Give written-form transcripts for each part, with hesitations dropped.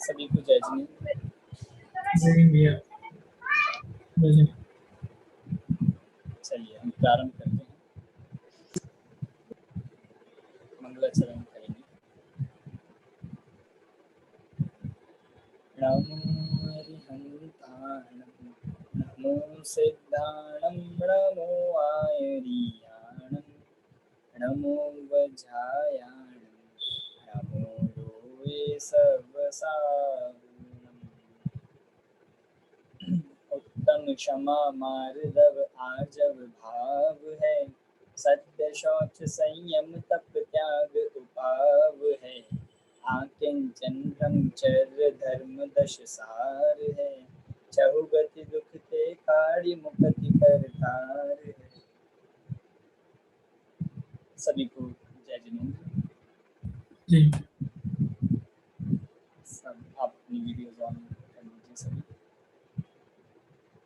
सभी को जय जिनेंद्र। चलिए हम प्रारंभ करते हैं, मंगलाचरण करेंगे। नमो अरिहन्ताणं नमो सिद्धाणं नमो आयर्याणं नमो वज्रायाणं नमो लोये सर्वसागुणम्। उत्तम क्षमा मार्दव आर्जव भाव है, सत्य शौच संयम तप त्याग उपाव है। आकिंचन ब्रह्मचर्य धर्म दश सार है, चहुगति दुख ते काढ़ी मुक्ति करतार है। सभी को जय जिनेंद्र। जी सब आप अपनी वीडियोज ऑन कर लीजिए। सभी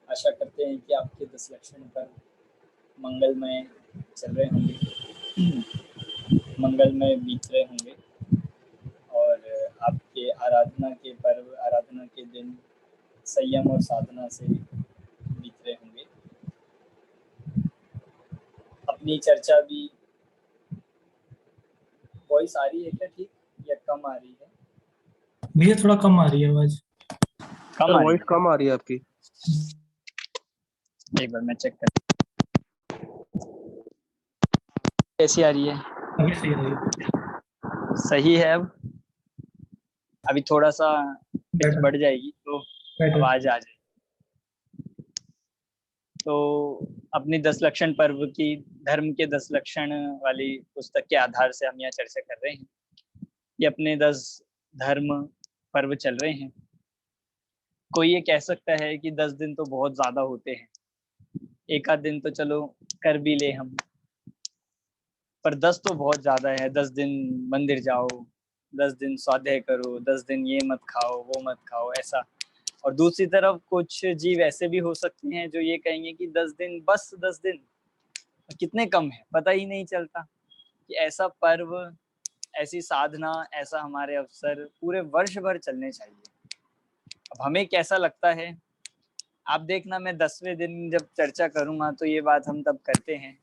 आशा करते हैं कि आपके 10 लक्षण पर मंगलमय चल रहे होंगे, मंगलमय बीत रहे होंगे और आपके आराधना के पर्व, आराधना के दिन संयम और साधना से बीत रहे होंगे। अपनी चर्चा भी वॉइस आ रही है क्या ठीक, या कम आ रही है? भैया थोड़ा कम आ रही है आवाज। कम आ रही वॉइस है? कम आ रही है आपकी। एक बार मैं चेक कर, कैसी आ रही है? अभी सही रही सही है। अब अभी थोड़ा सा पिच बढ़ जाएगी तो आवाज आ जाएगी। तो अपनी 10 लक्षण पर्व की, धर्म के 10 लक्षण वाली पुस्तक के आधार से हम यहाँ चर्चा कर रहे हैं। ये अपने 10 धर्म पर्व चल रहे हैं। कोई ये कह सकता है कि 10 दिन तो बहुत ज्यादा होते हैं, एक आध दिन तो चलो कर भी ले हम, पर 10 तो बहुत ज्यादा है। 10 दिन मंदिर जाओ, 10 दिन स्वाध्याय करो, 10 दिन ये मत खाओ वो मत खाओ, ऐसा। और दूसरी तरफ कुछ जीव ऐसे भी हो सकते हैं जो ये कहेंगे कि 10 दिन, बस 10 दिन कितने कम है, पता ही नहीं चलता। कि ऐसा पर्व, ऐसी साधना, ऐसा हमारे अवसर पूरे वर्ष भर चलने चाहिए। अब हमें कैसा लगता है, आप देखना, मैं 10वें दिन जब चर्चा करूंगा तो ये बात हम तब करते हैं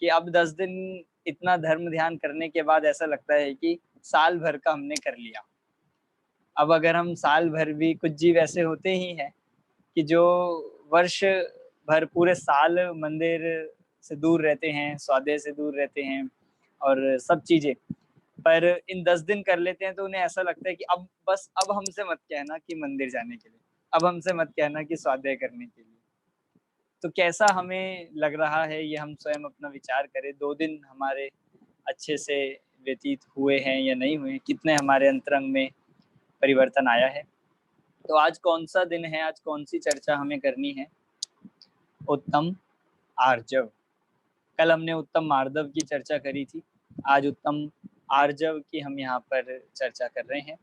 कि अब 10 दिन इतना धर्म ध्यान करने के बाद ऐसा लगता है कि साल भर का हमने कर लिया। अब अगर हम साल भर भी, कुछ जीव ऐसे होते ही हैं कि जो वर्ष भर पूरे साल मंदिर से दूर रहते हैं, स्वाध्याय से दूर रहते हैं और सब चीजें, पर इन 10 दिन कर लेते हैं तो उन्हें ऐसा लगता है कि अब बस, अब हमसे मत कहना कि मंदिर जाने के लिए, अब हमसे मत कहना कि स्वाध्याय करने के लिए। तो कैसा हमें लग रहा है ये हम स्वयं अपना विचार करें। 2 दिन हमारे अच्छे से व्यतीत हुए हैं या नहीं हुए, कितने हमारे अंतरंग में परिवर्तन आया है। तो आज कौन सा दिन है, आज कौन सी चर्चा हमें करनी है? उत्तम आर्जव। कल हमने उत्तम मार्दव की चर्चा करी थी, आज उत्तम आर्जव की हम यहाँ पर चर्चा कर रहे हैं।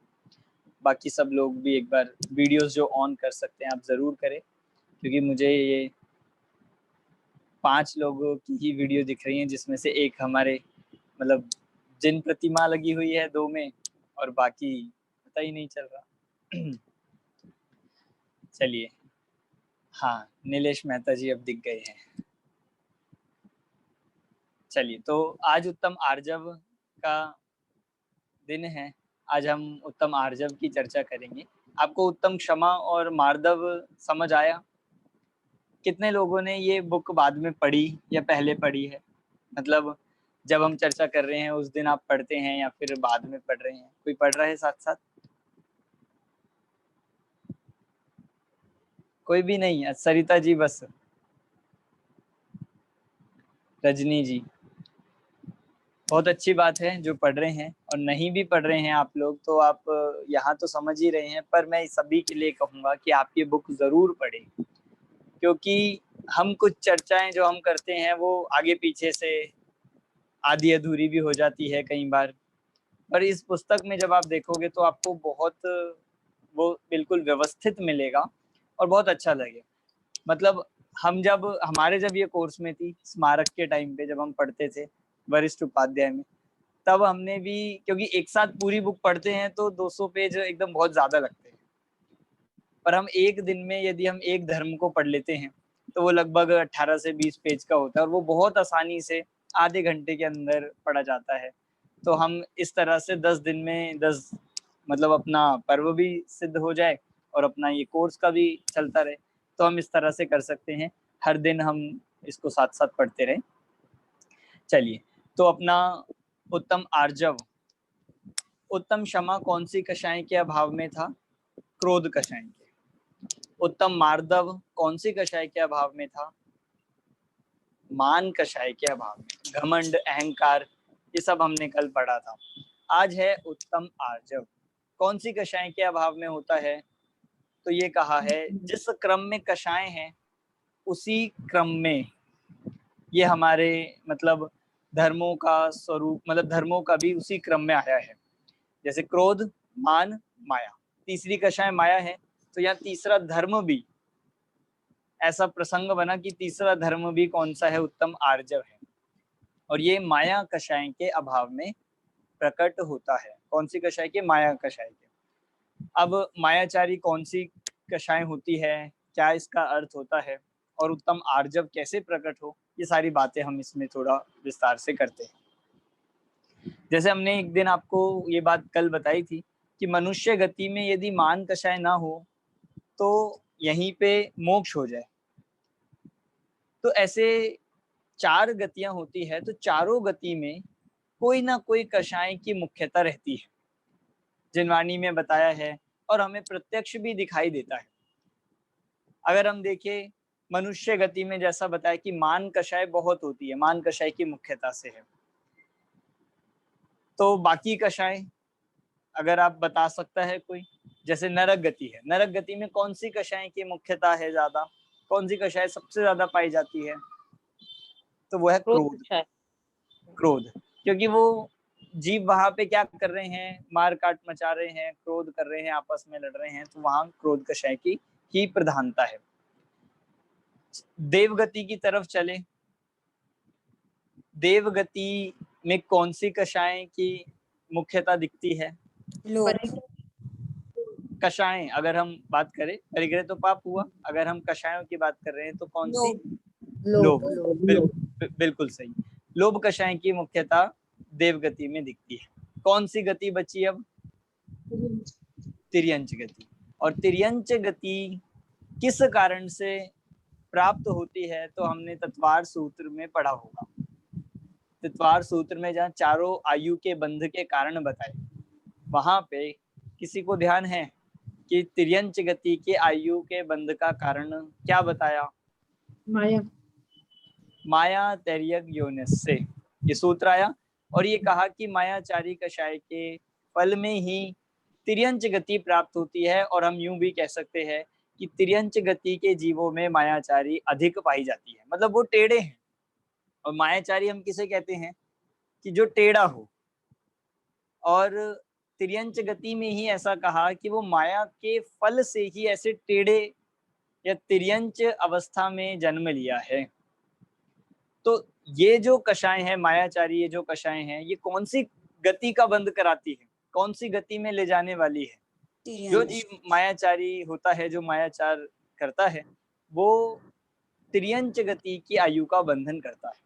बाकी सब लोग भी एक बार वीडियोस जो ऑन कर सकते हैं आप जरूर करें, क्योंकि मुझे ये 5 लोगों की ही वीडियो दिख रही है, जिसमें से एक हमारे मतलब जिन प्रतिमा लगी हुई है 2 में, और बाकी पता ही नहीं चल रहा। चलिए, हाँ, नीलेश मेहता जी अब दिख गए हैं। चलिए, तो आज उत्तम आर्जव का दिन है। आज हम उत्तम आर्जव की चर्चा करेंगे। आपको उत्तम क्षमा और मार्दव समझ आया? कितने लोगों ने ये बुक बाद में पढ़ी या पहले पढ़ी है? मतलब जब हम चर्चा कर रहे हैं उस दिन आप पढ़ते हैं या फिर बाद में पढ़ रहे हैं? कोई पढ़ रहा है साथ साथ? कोई भी नहीं है? सरिता जी बस, रजनी जी, बहुत अच्छी बात है जो पढ़ रहे हैं। और नहीं भी पढ़ रहे हैं आप लोग तो आप यहाँ तो समझ ही रहे हैं, पर मैं सभी के लिए कहूँगा कि आप ये बुक जरूर पढ़ें, क्योंकि हम कुछ चर्चाएं जो हम करते हैं वो आगे पीछे से आधी अधूरी भी हो जाती है कई बार, पर इस पुस्तक में जब आप देखोगे तो आपको बहुत वो बिल्कुल व्यवस्थित मिलेगा और बहुत अच्छा लगेगा। मतलब हम जब, हमारे जब ये कोर्स में थी, स्मारक के टाइम पे जब हम पढ़ते थे वरिष्ठ उपाध्याय में, तब हमने भी, क्योंकि एक साथ पूरी बुक पढ़ते हैं तो 200 पेज एकदम बहुत ज्यादा लगते हैं, पर हम एक दिन में यदि हम एक धर्म को पढ़ लेते हैं तो वो लगभग 18 से 20 पेज का होता है और वो बहुत आसानी से आधे घंटे के अंदर पढ़ा जाता है। तो हम इस तरह से 10 दिन में 10 मतलब अपना पर्व भी सिद्ध हो जाए और अपना ये कोर्स का भी चलता रहे, तो हम इस तरह से कर सकते हैं। हर दिन हम इसको साथ साथ पढ़ते रहें। चलिए, तो अपना उत्तम आर्जव, उत्तम क्षमा कौन सी कषाय के अभाव में था? क्रोध कषाय के। उत्तम मार्दव कौन सी कषाय के अभाव में था? मान कषाय के अभाव में। घमंड, अहंकार, ये सब हमने कल पढ़ा था। आज है उत्तम आर्जव, कौन सी कषाय के अभाव में होता है? तो ये कहा है जिस क्रम में कषाय हैं उसी क्रम में ये हमारे मतलब धर्मों का स्वरूप, मतलब धर्मों का भी उसी क्रम में आया है। जैसे क्रोध, मान, माया, तीसरी कषाय माया है, तो यहाँ तीसरा धर्म भी ऐसा प्रसंग बना कि तीसरा धर्म भी कौन सा है? उत्तम आर्जव है। और ये माया कषाय के अभाव में प्रकट होता है। कौन सी कषाय के? माया कषाय के। अब मायाचारी कौन सी कषाय होती है, क्या इसका अर्थ होता है, और उत्तम आर्जव कैसे प्रकट हो, ये सारी बातें हम इसमें थोड़ा विस्तार से करते हैं। जैसे हमने एक दिन आपको ये बात कल बताई थी कि मनुष्य गति में यदि मान कषाय ना हो तो यहीं पे मोक्ष हो जाए। तो ऐसे 4 गतियां होती है, तो चारों गति में कोई ना कोई कषाय की मुख्यता रहती है, जिनवाणी में बताया है और हमें प्रत्यक्ष भी दिखाई देता है। अगर हम देखें मनुष्य गति में जैसा बताया कि मान कषाय बहुत होती है, मान कषाय की मुख्यता से है। तो बाकी कषाय अगर आप बता सकता है कोई, जैसे नरक गति है, नरक गति में कौन सी कषाय की मुख्यता है ज्यादा, कौन सी कषाय सबसे ज्यादा पाई जाती है? तो वो है क्रोध। क्रोध, क्योंकि वो जीव वहां पे क्या कर रहे हैं? मार काट मचा रहे हैं, क्रोध कर रहे हैं, आपस में लड़ रहे हैं, तो वहां क्रोध कषाय की ही प्रधानता है। देवगति की तरफ चले, देवगति में कौन सी कषाय की मुख्यता दिखती है? कषाय अगर हम बात करें, परिग्रह तो पाप हुआ, अगर हम कषायों की बात कर रहे हैं तो कौन सी? लोभ। बिल्कुल सही। लोभ कषाय की मुख्यता देवगति में दिखती है। कौन सी गति बची अब? तिर्यंच गति। और तिर्यंच गति किस कारण से प्राप्त होती है? तो हमने तत्वार सूत्र में पढ़ा होगा। तत्वार सूत्र में जहाँ चारों आयु के बंध के कारण बताए, वहां पे किसी को ध्यान है कि तिर्यंच गति के आयु के बंध का कारण क्या बताया? माया। माया तैर्यक योनिस से ये सूत्र आया और ये कहा कि मायाचारी कषाय के फल में ही तिर्यंच गति प्राप्त होती है। और हम यूं भी कह सकते हैं कि तिर्यंच गति के जीवों में मायाचारी अधिक पाई जाती है, मतलब वो टेढ़े हैं। और मायाचारी हम किसे कहते हैं? कि जो टेढ़ा हो। और तिर्यंच गति में ही ऐसा कहा कि वो माया के फल से ही ऐसे टेढ़े या तिर्यंच अवस्था में जन्म लिया है। तो ये जो कषाय है मायाचारी, ये जो कषाय हैं, ये कौन सी गति का बंध कराती है, कौन सी गति में ले जाने वाली है? जो जीव मायाचारी होता है, जो मायाचार करता है, वो तिर्यंच गति की आयु का बंधन करता है।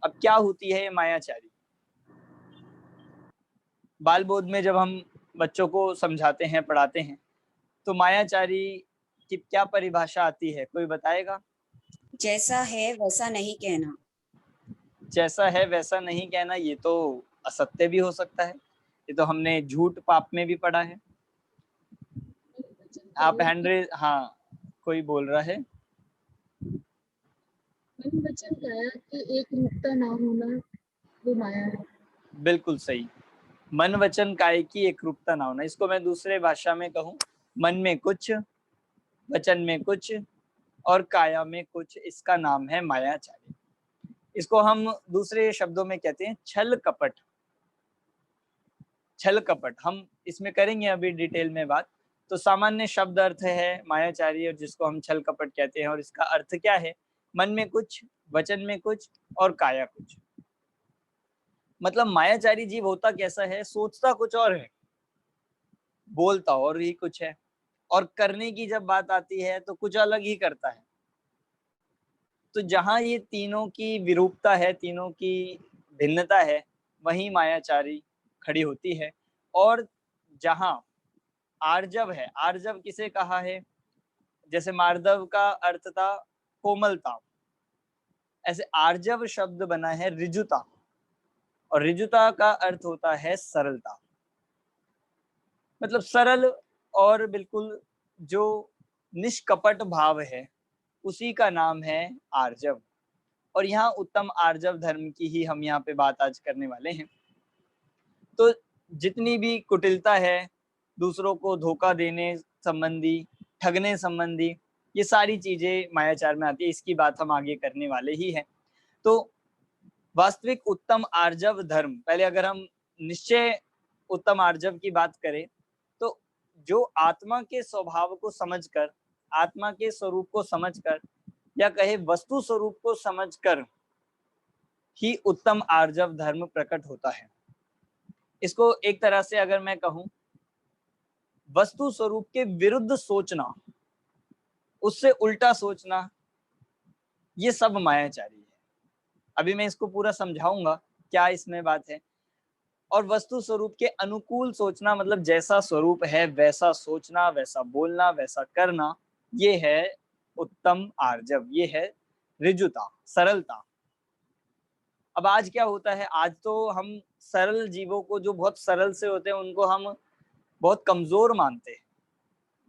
अब क्या होती है ये मायाचारी? बाल बोध में जब हम बच्चों को समझाते हैं, पढ़ाते हैं, तो मायाचारी की क्या परिभाषा आती है, कोई बताएगा? जैसा है वैसा नहीं कहना। जैसा है वैसा नहीं कहना, ये तो असत्य भी हो सकता है। ये तो हमने झूठ पाप में भी पढ़ा है। आप हैंड्रेज, हाँ कोई बोल रहा है? मन वचन काया कि एक रूपता ना होना वो माया है। बिल्कुल सही। मन वचन काय की एक रूपता ना होना, इसको मैं दूसरे भाषा में कहूँ, मन में कुछ, वचन में कुछ और काया में कुछ, इसका नाम है मायाचारी। इसको हम दूसरे शब्दों में कहते हैं छल कपट। छल कपट हम इसमें करेंगे अभी डिटेल में बात। तो सामान्य शब्द अर्थ है मायाचारी, और जिसको हम छल कपट कहते हैं, और इसका अर्थ क्या है? मन में कुछ, वचन में कुछ और काया कुछ। मतलब मायाचारी जीव होता कैसा है? सोचता कुछ और है, बोलता और ही कुछ है। और करने की जब बात आती है तो कुछ अलग ही करता है। तो जहां ये तीनों की विरूपता है, तीनों की भिन्नता है, वहीं मायाचारी खड़ी होती है। और जहां आर्जव है, आर्जव किसे कहा है? जैसे मार्दव का अर्थ था कोमलता, ऐसे आर्जव शब्द बना है ऋजुता, और ऋजुता का अर्थ होता है सरलता। मतलब सरल और बिल्कुल जो निष्कपट भाव है, उसी का नाम है आर्जव। और यहाँ उत्तम आर्जव धर्म की ही हम यहाँ पे बात आज करने वाले हैं। तो जितनी भी कुटिलता है, दूसरों को धोखा देने संबंधी, ठगने संबंधी, ये सारी चीजें मायाचार में आती है। इसकी बात हम आगे करने वाले ही हैं। तो वास्तविक उत्तम आर्जव धर्म, पहले अगर हम निश्चय उत्तम आर्जव की बात करें, तो जो आत्मा के स्वभाव को समझकर, आत्मा के स्वरूप को समझकर, या कहे वस्तु स्वरूप को समझकर ही उत्तम आर्जव धर्म प्रकट होता है। इसको एक तरह से अगर मैं कहूं, वस्तु स्वरूप के विरुद्ध सोचना, उससे उल्टा सोचना, ये सब मायाचारी है। अभी मैं इसको पूरा समझाऊंगा क्या इसमें बात है। और वस्तु स्वरूप के अनुकूल सोचना, मतलब जैसा स्वरूप है वैसा सोचना, वैसा बोलना, वैसा करना, ये है उत्तम आर्जव, ये है ऋजुता, सरलता। अब आज क्या होता है, आज तो हम सरल जीवों को, जो बहुत सरल से होते हैं, उनको हम बहुत कमजोर मानते हैं।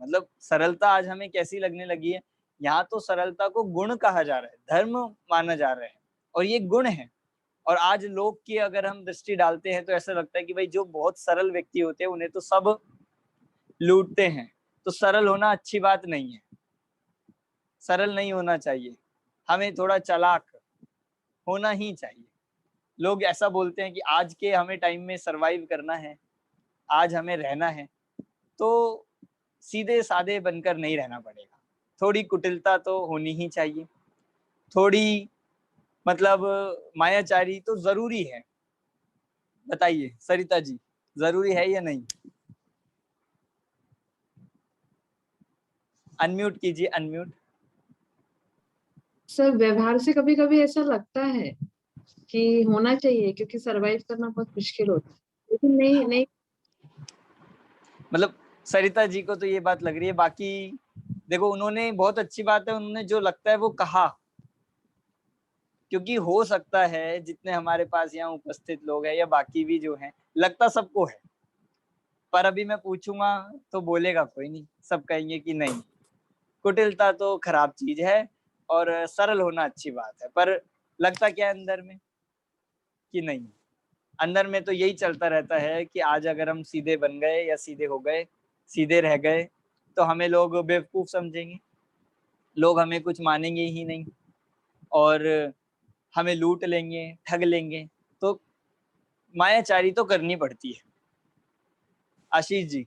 मतलब सरलता आज हमें कैसी लगने लगी है, यहाँ तो सरलता को गुण कहा जा रहा है, धर्म माना जा रहा है, और ये गुण है। और आज लोग की अगर हम दृष्टि डालते हैं तो ऐसा लगता है कि भाई जो बहुत सरल व्यक्ति होते हैं उन्हें तो सब लूटते हैं। तो सरल होना अच्छी बात नहीं है, सरल नहीं होना चाहिए, हमें थोड़ा चालाक होना ही चाहिए। लोग ऐसा बोलते हैं कि आज के हमें टाइम में सरवाइव करना है, आज हमें रहना है, तो सीधे साधे बनकर नहीं रहना पड़ेगा, थोड़ी कुटिलता तो होनी ही चाहिए, थोड़ी मतलब मायाचारी तो जरूरी है। बताइए सरिता जी, जरूरी है या नहीं? अनम्यूट कीजिए, अनम्यूट। सर व्यवहार से कभी कभी ऐसा लगता है कि होना चाहिए, क्योंकि सरवाइव करना बहुत मुश्किल होता है, लेकिन नहीं नहीं। मतलब सरिता जी को तो ये बात लग रही है, बाकी देखो उन्होंने बहुत अच्छी बात है, उन्होंने जो लगता है वो कहा। क्योंकि हो सकता है जितने हमारे पास यहाँ उपस्थित लोग हैं या बाकी भी जो हैं, लगता सबको है, पर अभी मैं पूछूंगा तो बोलेगा कोई नहीं, सब कहेंगे कि नहीं, कुटिलता तो खराब चीज है और सरल होना अच्छी बात है। पर लगता क्या है अंदर में कि नहीं, अंदर में तो यही चलता रहता है कि आज अगर हम सीधे बन गए या सीधे हो गए, सीधे रह गए, तो हमें लोग बेवकूफ समझेंगे, लोग हमें कुछ मानेंगे ही नहीं, और हमें लूट लेंगे, ठग लेंगे। तो मायाचारी तो करनी पड़ती है। आशीष जी,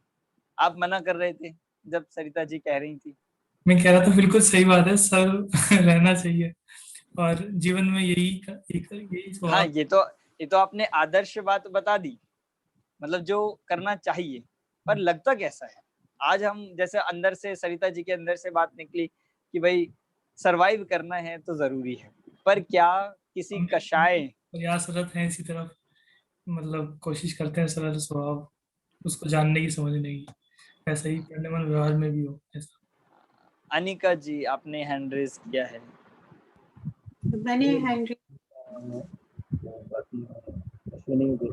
आप मना कर रहे थे जब सरिता जी कह रही थी। मैं कह रहा था बिल्कुल सही बात है, सरल रहना चाहिए और जीवन में यही हाँ, स्वभाव। ये तो आपने आदर्श बात बता दी, मतलब जो करना चाहिए। पर लगता कैसा है आज हम, जैसे अंदर से सरिता जी के अंदर से बात निकली कि भाई सरवाइव करना है तो जरूरी है, पर क्या किसी हम कषाय, प्रयासरत हैं इसी तरफ, मतलब कोशिश करते हैं सरल स्वभाव उसको जानने की, समझने की, ऐसा ही पढ़ने मन व्यवहार में भी हो ऐसा। अनिका जी आपने हैंड रेज किया है। मैंने हैंड अश्विनी को।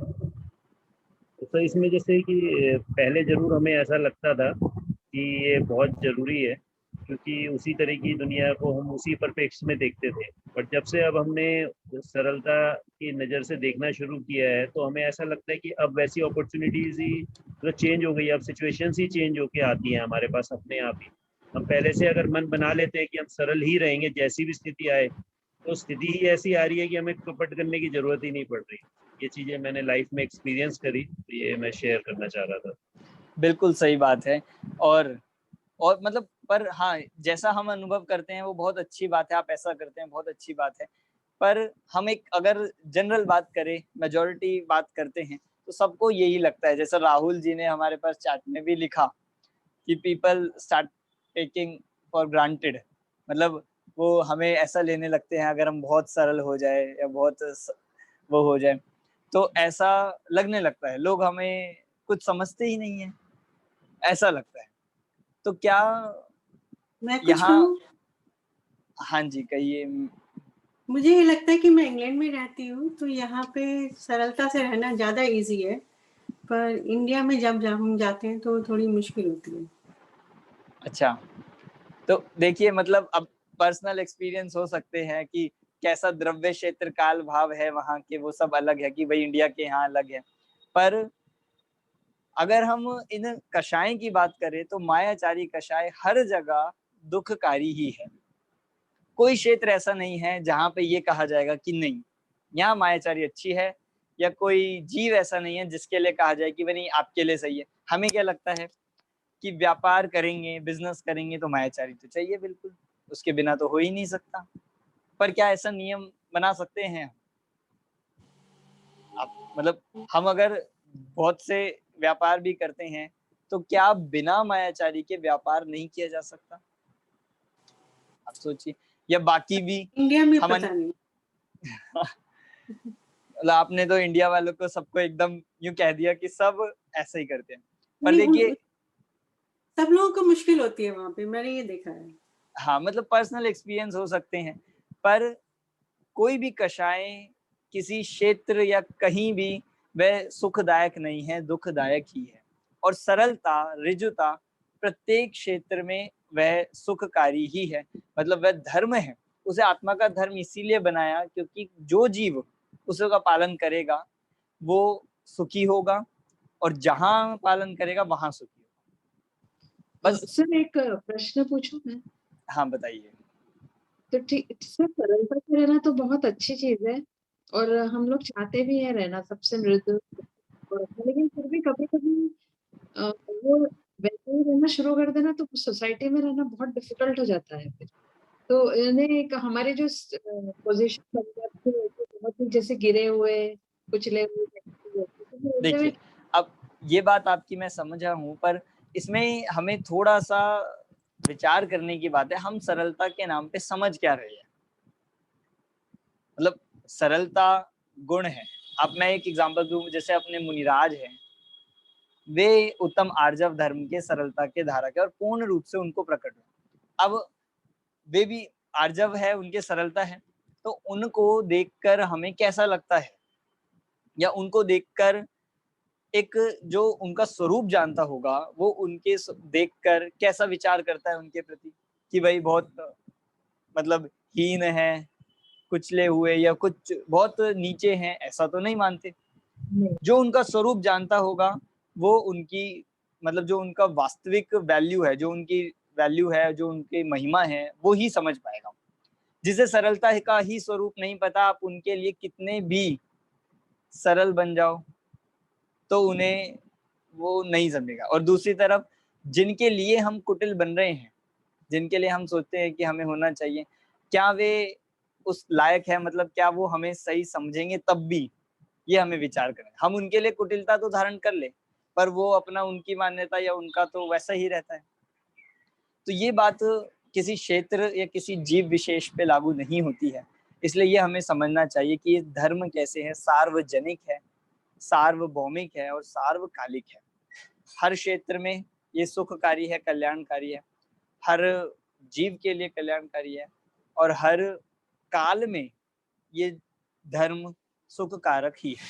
तो इसमें जैसे कि पहले जरूर हमें ऐसा लगता था कि ये बहुत ज़रूरी है, क्योंकि उसी तरह की दुनिया को हम उसी परिप्रेक्ष्य में देखते थे। बट जब से अब हमने सरलता की नज़र से देखना शुरू किया है, तो हमें ऐसा लगता है कि अब वैसी अपॉर्चुनिटीज़ ही मतलब चेंज हो गई, अब सिचुएशंस ही चेंज होके आती हैं हमारे पास अपने आप ही। हम पहले से अगर मन बना लेते हैं कि हम सरल ही रहेंगे जैसी भी स्थिति आए, तो स्थिति ही ऐसी आ रही है कि हमें कपट करने की ज़रूरत ही नहीं पड़ रही। ये चीज़ें मैंने लाइफ में एक्सपीरियंस करी, तो ये मैं शेयर करना चाह रहा था। बिल्कुल सही बात है। और मतलब पर हाँ, जैसा हम अनुभव करते हैं वो बहुत अच्छी बात है, आप ऐसा करते हैं बहुत अच्छी बात है। पर हम एक अगर जनरल बात करें, मेजॉरिटी बात करते हैं, तो सबको यही लगता है। जैसे राहुल जी ने हमारे पास चैट में भी लिखा कि people start taking for granted, मतलब वो हमें ऐसा लेने लगते हैं अगर हम बहुत सरल हो जाए या बहुत वो हो जाए तो ऐसा लगने लगता है, लोग हमें कुछ समझते ही नहीं है, ऐसा लगता है। तो क्या मैं कुछ यहाँ, कहूँ? हाँ जी कहिए। मुझे ये लगता है कि मैं इंग्लैंड में रहती हूँ तो यहाँ पे सरलता से रहना ज़्यादा इजी है, पर इंडिया में जब हम जाते हैं तो थोड़ी मुश्किल होती है। अच्छा, तो देखिए मतलब अब पर्सनल एक्सपीरियंस हो सकते हैं कि कैसा द्रव्य क्षेत्र काल भाव है वहाँ के, वो सब अलग है कि भाई इंडिया के यहाँ अलग है। पर अगर हम इन कषाय की बात करें तो मायाचारी कषाय हर जगह दुखकारी ही है। कोई क्षेत्र ऐसा नहीं है जहाँ पे ये कहा जाएगा कि नहीं यहाँ मायाचारी अच्छी है, या कोई जीव ऐसा नहीं है जिसके लिए कहा जाए कि भाई नहीं आपके लिए सही है। हमें क्या लगता है कि व्यापार करेंगे, बिजनेस करेंगे तो मायाचारी तो चाहिए बिल्कुल, उसके बिना तो हो ही नहीं सकता। पर क्या ऐसा नियम बना सकते हैं आप, मतलब हम अगर बहुत से व्यापार भी करते हैं तो क्या बिना मायाचारी के व्यापार नहीं किया जा सकता? आप सोचिए। या बाकी भी इंडिया में हम पता नहीं। मतलब आपने तो इंडिया वालों को सबको एकदम यूं कह दिया कि सब ऐसे ही करते हैं, पर नहीं, देखिए सब लोगों को मुश्किल होती है वहाँ पे, मैंने ये देखा है। हाँ मतलब पर्सनल एक्सपीरियंस हो सकते हैं, पर कोई भी कषाय किसी क्षेत्र या कहीं भी वह सुखदायक नहीं है, दुखदायक ही है। और सरलता, ऋजुता प्रत्येक क्षेत्र में वह सुखकारी ही है, मतलब वह धर्म है। उसे आत्मा का धर्म इसीलिए बनाया क्योंकि जो जीव उसका पालन करेगा वो सुखी होगा, और जहां पालन करेगा वहां सुखी होगा। बस सर एक प्रश्न पूछूं मैं? हाँ बताइए। तो ठीक सर, सरलता से रहना तो बहुत अच्छी चीज है और हम लोग चाहते भी हैं रहना सबसे मृदु और अच्छा, लेकिन फिर भी कभी कभी वो वैसे ही रहना शुरू कर देना तो सोसाइटी में रहना बहुत डिफिकल्ट हो जाता है फिर। तो इन्हें एक हमारे जो पोजीशन बन जाती है तो बहुत ही जैसे गिरे हुए, कुचले हुए व्यक्ति होते हैं। तो ऐसे में देखिए अब ये बात आपकी मैं समझा हूँ, पर इसमें हमें थोड़ा सा विचार करने की बात है, हम सरलता के नाम पे समझ क्या रहे हैं। मतलब सरलता गुण है। अब मैं एक एग्जांपल दूं, जैसे अपने मुनिराज हैं, वे उत्तम आर्जव धर्म के सरलता के धारक है और पूर्ण रूप से उनको प्रकट है। अब वे भी आर्जव है, उनके सरलता है, तो उनको देखकर हमें कैसा लगता है, या उनको देखकर एक जो उनका स्वरूप जानता होगा वो उनके देखकर कैसा विचार करता है उनके प्रति, कि भाई बहुत मतलब हीन है, कुचले हुए या कुछ बहुत नीचे हैं, ऐसा तो नहीं मानते। नहीं, जो उनका स्वरूप जानता होगा वो उनकी मतलब जो उनका वास्तविक वैल्यू है, जो उनकी वैल्यू है, जो उनकी महिमा है, वो ही समझ पाएगा। जिसे सरलता का ही स्वरूप नहीं पता, आप उनके लिए कितने भी सरल बन जाओ तो उन्हें वो नहीं समझेगा। और दूसरी तरफ जिनके लिए हम कुटिल बन रहे हैं, जिनके लिए हम सोचते हैं कि हमें होना चाहिए, क्या वे उस लायक है, मतलब क्या वो हमें सही समझेंगे? तब भी ये हमें विचार करें। हम उनके लिए कुटिलता तो धारण कर ले, पर वो अपना उनकी मान्यता या उनका तो वैसा ही रहता है। तो ये बात किसी क्षेत्र या किसी जीव विशेष पे लागू नहीं होती है। इसलिए ये हमें समझना चाहिए कि ये धर्म कैसे है, सार्वजनिक है, सार्वभौमिक है और सार्वकालिक है। हर क्षेत्र में ये सुखकारी है, कल्याणकारी है, हर जीव के लिए कल्याणकारी है, और हर काल में ये धर्म सुखकारक ही है।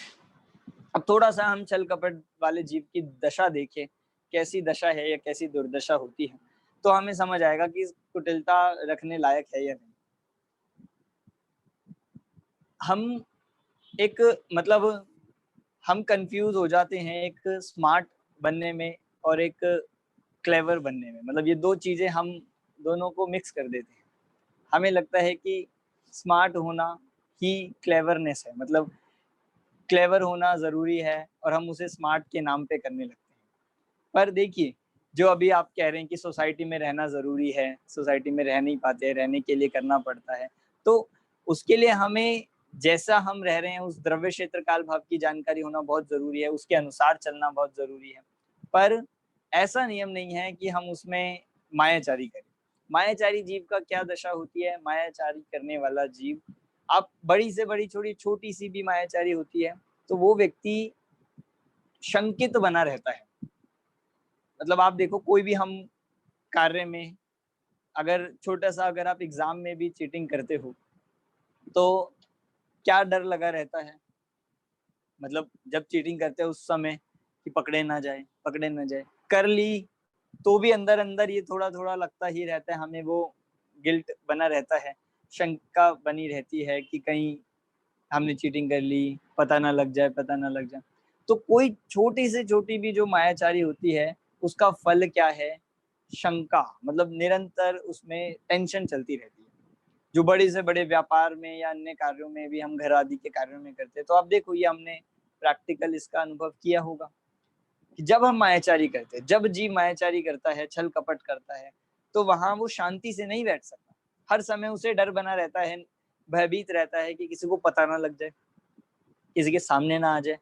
अब थोड़ा सा हम छल कपट वाले जीव की दशा देखें, कैसी दशा है या कैसी दुर्दशा होती है, तो हमें समझ आएगा कि कुटिलता रखने लायक है या नहीं। हम एक मतलब हम कंफ्यूज हो जाते हैं एक स्मार्ट बनने में और एक क्लेवर बनने में। मतलब ये दो चीजें हम दोनों को मिक्स कर देते हैं। हमें लगता है कि स्मार्ट होना ही क्लेवरनेस है, मतलब क्लेवर होना जरूरी है, और हम उसे स्मार्ट के नाम पे करने लगते हैं। पर देखिए जो अभी आप कह रहे हैं कि सोसाइटी में रहना जरूरी है, सोसाइटी में रह नहीं पाते, रहने के लिए करना पड़ता है, तो उसके लिए हमें जैसा हम रह रहे हैं उस द्रव्य क्षेत्र काल भाव की जानकारी होना बहुत जरूरी है, उसके अनुसार चलना बहुत जरूरी है। पर ऐसा नियम नहीं है कि हम उसमें मायाचारी करें। मायाचारी जीव का क्या दशा होती है? मायाचारी करने वाला जीव, आप बड़ी से बड़ी छोटी सी भी मायाचारी होती है तो वो व्यक्ति शंकित बना रहता है। मतलब आप देखो, कोई भी हम कार्य में, अगर छोटा सा, अगर आप एग्जाम में भी चीटिंग करते हो तो क्या डर लगा रहता है? मतलब जब चीटिंग करते हैं उस समय कि पकड़े ना जाए, पकड़े ना जाए। कर ली तो भी अंदर अंदर ये थोड़ा थोड़ा लगता ही रहता है हमें, वो गिल्ट बना रहता है, शंका बनी रहती है कि कहीं हमने चीटिंग कर ली, पता ना लग जाए, पता ना लग जाए। तो कोई छोटी से छोटी भी जो मायाचारी होती है उसका फल क्या है? शंका। मतलब निरंतर उसमें टेंशन चलती रहती है। जो बड़े से बड़े व्यापार में या अन्य कार्यों में भी हम घर आदि के कार्यों में करते हैं, तो आप देखो ये हमने प्रैक्टिकल इसका अनुभव किया होगा कि जब हम मायाचारी करते हैं, जब जीव मायाचारी करता है, छल कपट करता है, तो वहां वो शांति से नहीं बैठ सकता। हर समय उसे डर बना रहता है, भयभीत रहता है कि किसी को पता ना लग जाए, किसी के सामने ना आ जाए।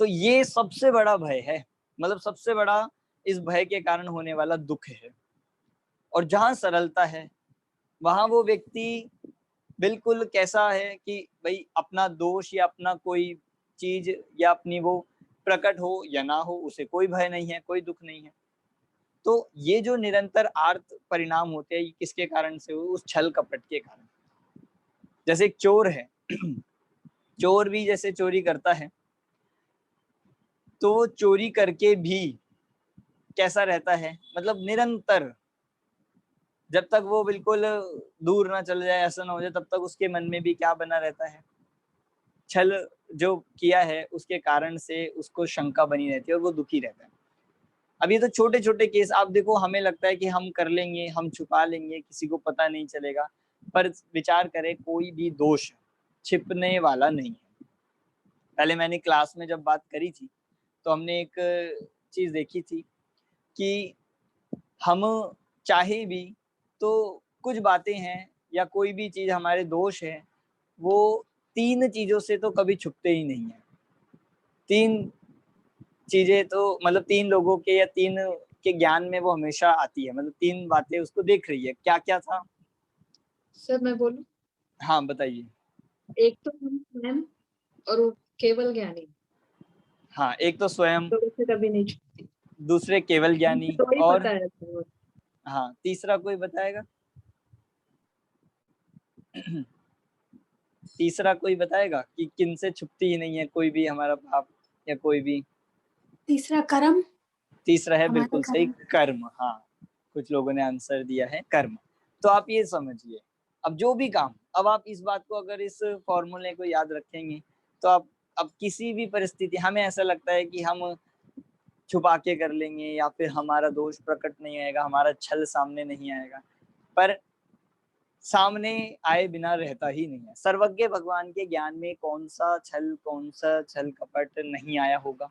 तो ये सबसे बड़ा भय है, मतलब सबसे बड़ा इस भय के कारण होने वाला दुख है। और जहां सरलता है वहां वो व्यक्ति बिल्कुल कैसा है कि भाई अपना दोष या अपना कोई चीज या अपनी वो प्रकट हो या ना हो, उसे कोई भय नहीं है, कोई दुख नहीं है। तो ये जो निरंतर आर्त परिणाम होते हैं, ये किसके कारण से हो? उस छल कपट के कारण। जैसे एक चोर है चोर भी जैसे चोरी करता है तो चोरी करके भी कैसा रहता है? मतलब निरंतर, जब तक वो बिल्कुल दूर ना चले जाए, ऐसा ना हो जाए, तब तक उसके मन में भी क्या बना रहता है? छल जो किया है उसके कारण से उसको शंका बनी रहती है और वो दुखी रहता है। अब ये तो छोटे छोटे केस आप देखो, हमें लगता है कि हम कर लेंगे, हम छुपा लेंगे, किसी को पता नहीं चलेगा, पर विचार करें कोई भी दोष छिपने वाला नहीं है। पहले मैंने क्लास में जब बात करी थी तो हमने एक चीज देखी थी कि हम चाहे भी तो कुछ बातें हैं या कोई भी चीज हमारे दोष है, वो 3 चीजों से तो कभी छुपते ही नहीं है। 3 चीजें तो मतलब 3 लोगों के या 3 के ज्ञान में वो हमेशा आती है, मतलब 3 बातें उसको देख रही है। क्या क्या था? सर मैं बोलूं? हाँ बताइए। एक तो हम स्वयं और वो केवल ज्ञानी, हाँ, एक तो स्वयं, तो उससे कभी नहीं छूटती। दूसरे केवल ज्ञानी, तो ही और पता है तो। हाँ तीसरा कोई बताएगा? तीसरा कोई बताएगा कि किन से छुपती ही नहीं है कोई भी हमारा पाप या कोई भी? तीसरा कर्म, तीसरा है हमारे बिल्कुल सही, कर्म। कर्म। हाँ, कुछ लोगों ने आंसर दिया है कर्म। तो आप ये समझिए, अब जो भी काम, अब आप इस बात को अगर इस फॉर्मूले को याद रखेंगे तो आप अब किसी भी परिस्थिति, हमें ऐसा लगता है कि हम छुपा के कर लेंगे या फिर हमारा दोष प्रकट नहीं आएगा, हमारा छल सामने नहीं आएगा, पर सामने आए बिना रहता ही नहीं है। सर्वज्ञ भगवान के ज्ञान में कौन सा छल कपट नहीं आया होगा?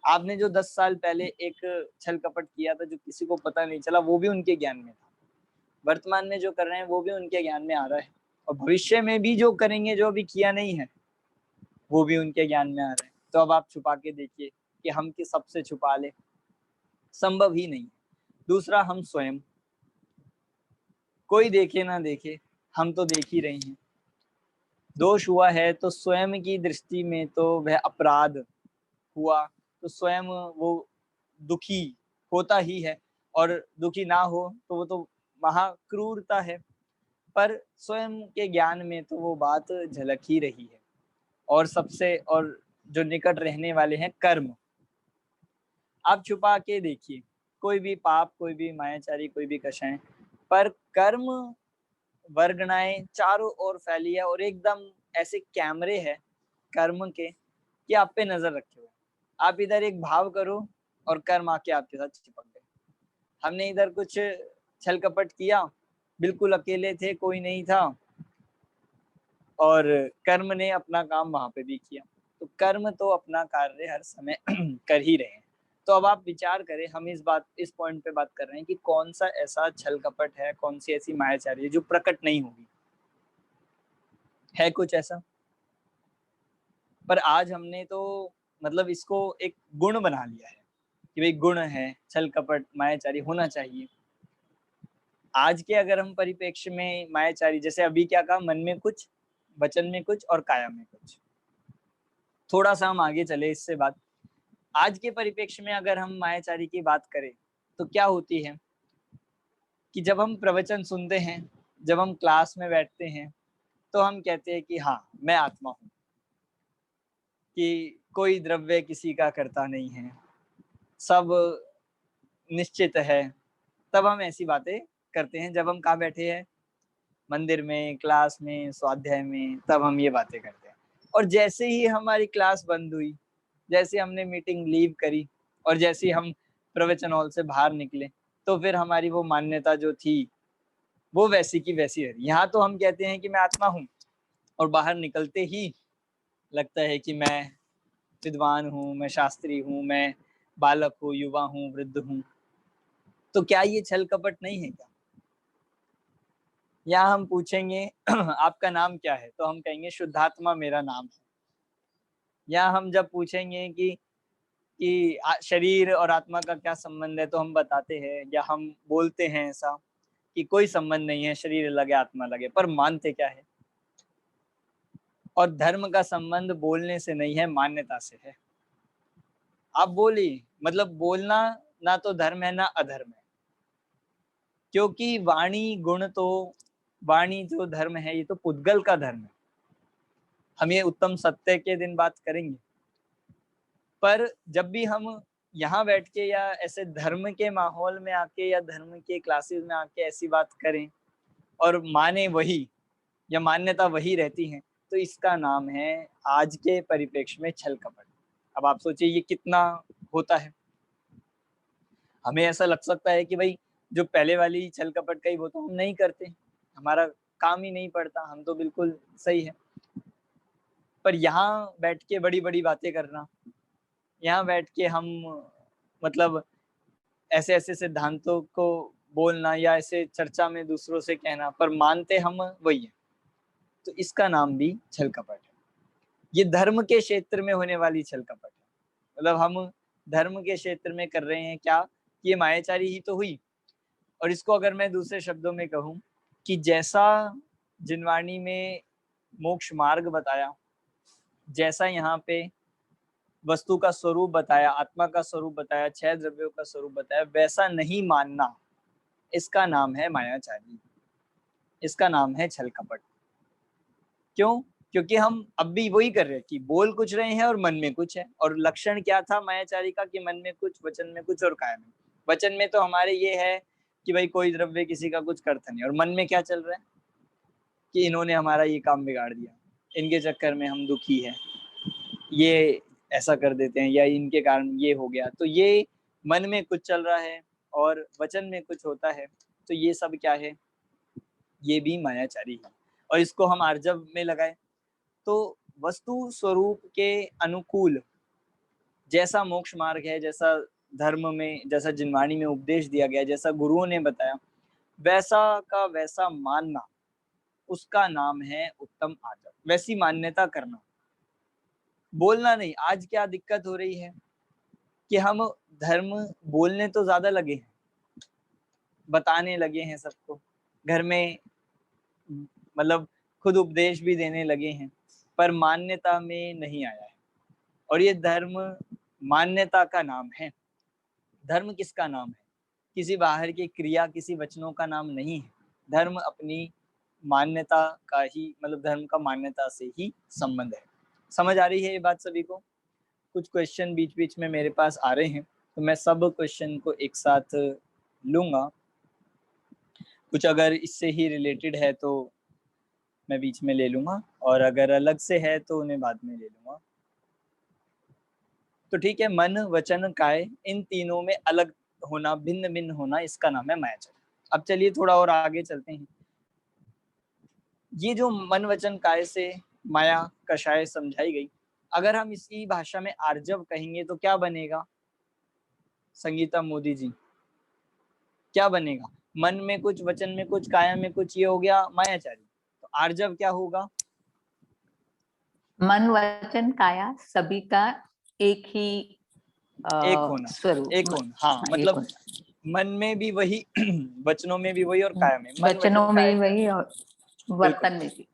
आपने जो 10 साल पहले एक छल कपट किया था जो किसी को पता नहीं चला, वो भी उनके ज्ञान में था। वर्तमान में जो कर रहे हैं वो भी उनके ज्ञान में आ रहा है, और भविष्य में भी जो करेंगे, जो अभी किया नहीं है, वो भी उनके ज्ञान में आ रहा है। तो अब आप छुपा के देखिए कि हम किस सबसे छुपा ले, संभव ही नहीं। दूसरा, हम स्वयं, कोई देखे ना देखे, हम तो देख ही रहे हैं। दोष हुआ है तो स्वयं की दृष्टि में तो वह अपराध हुआ, तो स्वयं वो दुखी होता ही है, और दुखी ना हो तो वो तो महाक्रूरता है। पर स्वयं के ज्ञान में तो वो बात झलक ही रही है। और सबसे, और जो निकट रहने वाले हैं कर्म, आप छुपा के देखिए कोई भी पाप, कोई भी मायाचारी, कोई भी कषाय, पर कर्म वर्गणाएं चारों ओर फैली है, और एकदम ऐसे कैमरे हैं कर्म के कि आप पे नजर रखे हुए। आप इधर एक भाव करो और कर्म आके आपके साथ चिपक गए। हमने इधर कुछ छल कपट किया, बिल्कुल अकेले थे, कोई नहीं था, और कर्म ने अपना काम वहां पे भी किया। तो कर्म तो अपना कार्य हर समय कर ही रहे हैं। तो अब आप विचार करें, हम इस पॉइंट पे बात कर रहे हैं कि कौन सा ऐसा छल कपट है, कौन सी ऐसी मायाचारी है जो प्रकट नहीं होगी? है कुछ ऐसा? पर आज हमने तो मतलब इसको एक गुण बना लिया है कि भाई गुण है, छल कपट मायाचारी होना चाहिए। आज के अगर हम परिप्रेक्ष्य में मायाचारी, जैसे अभी क्या कहा, मन में कुछ, वचन में कुछ और काया में कुछ, थोड़ा सा हम आगे चले इससे बात। आज के परिप्रेक्ष्य में अगर हम मायाचारी की बात करें तो क्या होती है कि जब हम प्रवचन सुनते हैं, जब हम क्लास में बैठते हैं, तो हम कहते हैं कि हाँ मैं आत्मा हूँ, कि कोई द्रव्य किसी का करता नहीं है, सब निश्चित है। तब हम ऐसी बातें करते हैं जब हम कहाँ बैठे हैं, मंदिर में, क्लास में, स्वाध्याय में, तब हम ये बातें करते हैं। और जैसे ही हमारी क्लास बंद हुई, जैसे हमने मीटिंग लीव करी और जैसे ही हम प्रवचन हॉल से बाहर निकले, तो फिर हमारी वो मान्यता जो थी वो वैसी की वैसी है। यहाँ तो हम कहते हैं कि मैं आत्मा हूँ, और बाहर निकलते ही लगता है कि मैं विद्वान हूँ, मैं शास्त्री हूँ, मैं बालक हूँ, युवा हूँ, वृद्ध हूँ। तो क्या ये छल कपट नहीं है क्या? यहाँ हम पूछेंगे आपका नाम क्या है, तो हम कहेंगे शुद्धात्मा मेरा नाम है। या हम जब पूछेंगे कि शरीर और आत्मा का क्या संबंध है, तो हम बताते हैं या हम बोलते हैं ऐसा कि कोई संबंध नहीं है, शरीर अलग है, आत्मा अलग है, पर मानते क्या है? और धर्म का संबंध बोलने से नहीं है, मान्यता से है। आप बोलिए, मतलब बोलना ना तो धर्म है ना अधर्म है, क्योंकि वाणी गुण, तो वाणी जो धर्म है ये तो पुद्गल का धर्म है। हम ये उत्तम सत्य के दिन बात करेंगे, पर जब भी हम यहाँ बैठ के या ऐसे धर्म के माहौल में आके या धर्म के क्लासेस में आके ऐसी बात करें और माने वही या मान्यता वही रहती है, तो इसका नाम है आज के परिप्रेक्ष्य में छल कपट। अब आप सोचिए ये कितना होता है। हमें ऐसा लग सकता है कि भाई जो पहले वाली छल कपट का ही वो तो हम नहीं करते, हमारा काम ही नहीं पड़ता, हम तो बिल्कुल सही है। पर यहाँ बैठ के बड़ी बड़ी बातें करना, यहाँ बैठ के हम मतलब ऐसे ऐसे सिद्धांतों को बोलना या ऐसे चर्चा में दूसरों से कहना, पर मानते हम वही है, तो इसका नाम भी छल कपट है। ये धर्म के क्षेत्र में होने वाली छल कपट है। मतलब हम धर्म के क्षेत्र में कर रहे हैं क्या, ये मायाचारी ही तो हुई। और इसको अगर मैं दूसरे शब्दों में कहूँ कि जैसा जिनवाणी में मोक्ष मार्ग बताया, जैसा यहाँ पे वस्तु का स्वरूप बताया, आत्मा का स्वरूप बताया, 6 द्रव्यों का स्वरूप बताया, वैसा नहीं मानना, इसका नाम है मायाचारी, इसका नाम है छल कपट। क्यों? क्योंकि हम अब भी वही कर रहे हैं कि बोल कुछ रहे हैं और मन में कुछ है। और लक्षण क्या था मायाचारी का, कि मन में कुछ, वचन में कुछ और काया में। वचन में तो हमारे ये है कि भाई कोई द्रव्य किसी का कुछ करता नहीं, और मन में क्या चल रहा है कि इन्होंने हमारा ये काम बिगाड़ दिया, इनके चक्कर में हम दुखी है, ये ऐसा कर देते हैं, या इनके कारण ये हो गया। तो ये मन में कुछ चल रहा है और वचन में कुछ होता है, तो ये सब क्या है, ये भी मायाचारी है। और इसको हम आर्जव में लगाए तो वस्तु स्वरूप के अनुकूल जैसा मोक्ष मार्ग है, जैसा धर्म में, जैसा जिनवाणी में उपदेश दिया गया, जैसा गुरुओं ने बताया, वैसा का वैसा मानना, उसका नाम है उत्तम आचरण। वैसी मान्यता करना, बोलना नहीं। आज क्या दिक्कत हो रही है कि हम धर्म बोलने तो ज्यादा लगे हैं, बताने लगे हैं सबको, घर में मतलब खुद उपदेश भी देने लगे हैं, पर मान्यता में नहीं आया है। और ये धर्म मान्यता का नाम है। धर्म किसका नाम है? किसी बाहर की क्रिया, किसी वचनों का नाम नहीं है। धर्म अपनी मान्यता का ही, मतलब धर्म का मान्यता से ही संबंध है। समझ आ रही है ये बात सभी को? कुछ क्वेश्चन बीच बीच में मेरे पास आ रहे हैं, तो मैं सब क्वेश्चन को एक साथ लूंगा। कुछ अगर इससे ही रिलेटेड है तो मैं बीच में ले लूंगा, और अगर अलग से है तो उन्हें बाद में ले लूंगा। तो ठीक है, मन, वचन, काय, इन तीनों में अलग होना, भिन्न भिन्न होना, इसका नाम है मायाचारी। अब चलिए थोड़ा और आगे चलते हैं। ये जो मन, वचन, काय से माया कषाय समझाई गई, अगर हम इसकी भाषा में आर्जव कहेंगे तो क्या बनेगा? संगीता मोदी जी, क्या बनेगा? मन में कुछ, वचन में कुछ, काया में कुछ, ये हो गया मायाचारी। तो आर्जव क्या होगा? मन, वचन, काया सभी का एक ही एक होना, स्वरूप, एक होना, हाँ एक मतलब होना। मन में भी वही वचनों में भी वही और काया में, मन वचनों वचन में काया, भी वही और वर्तन में भी।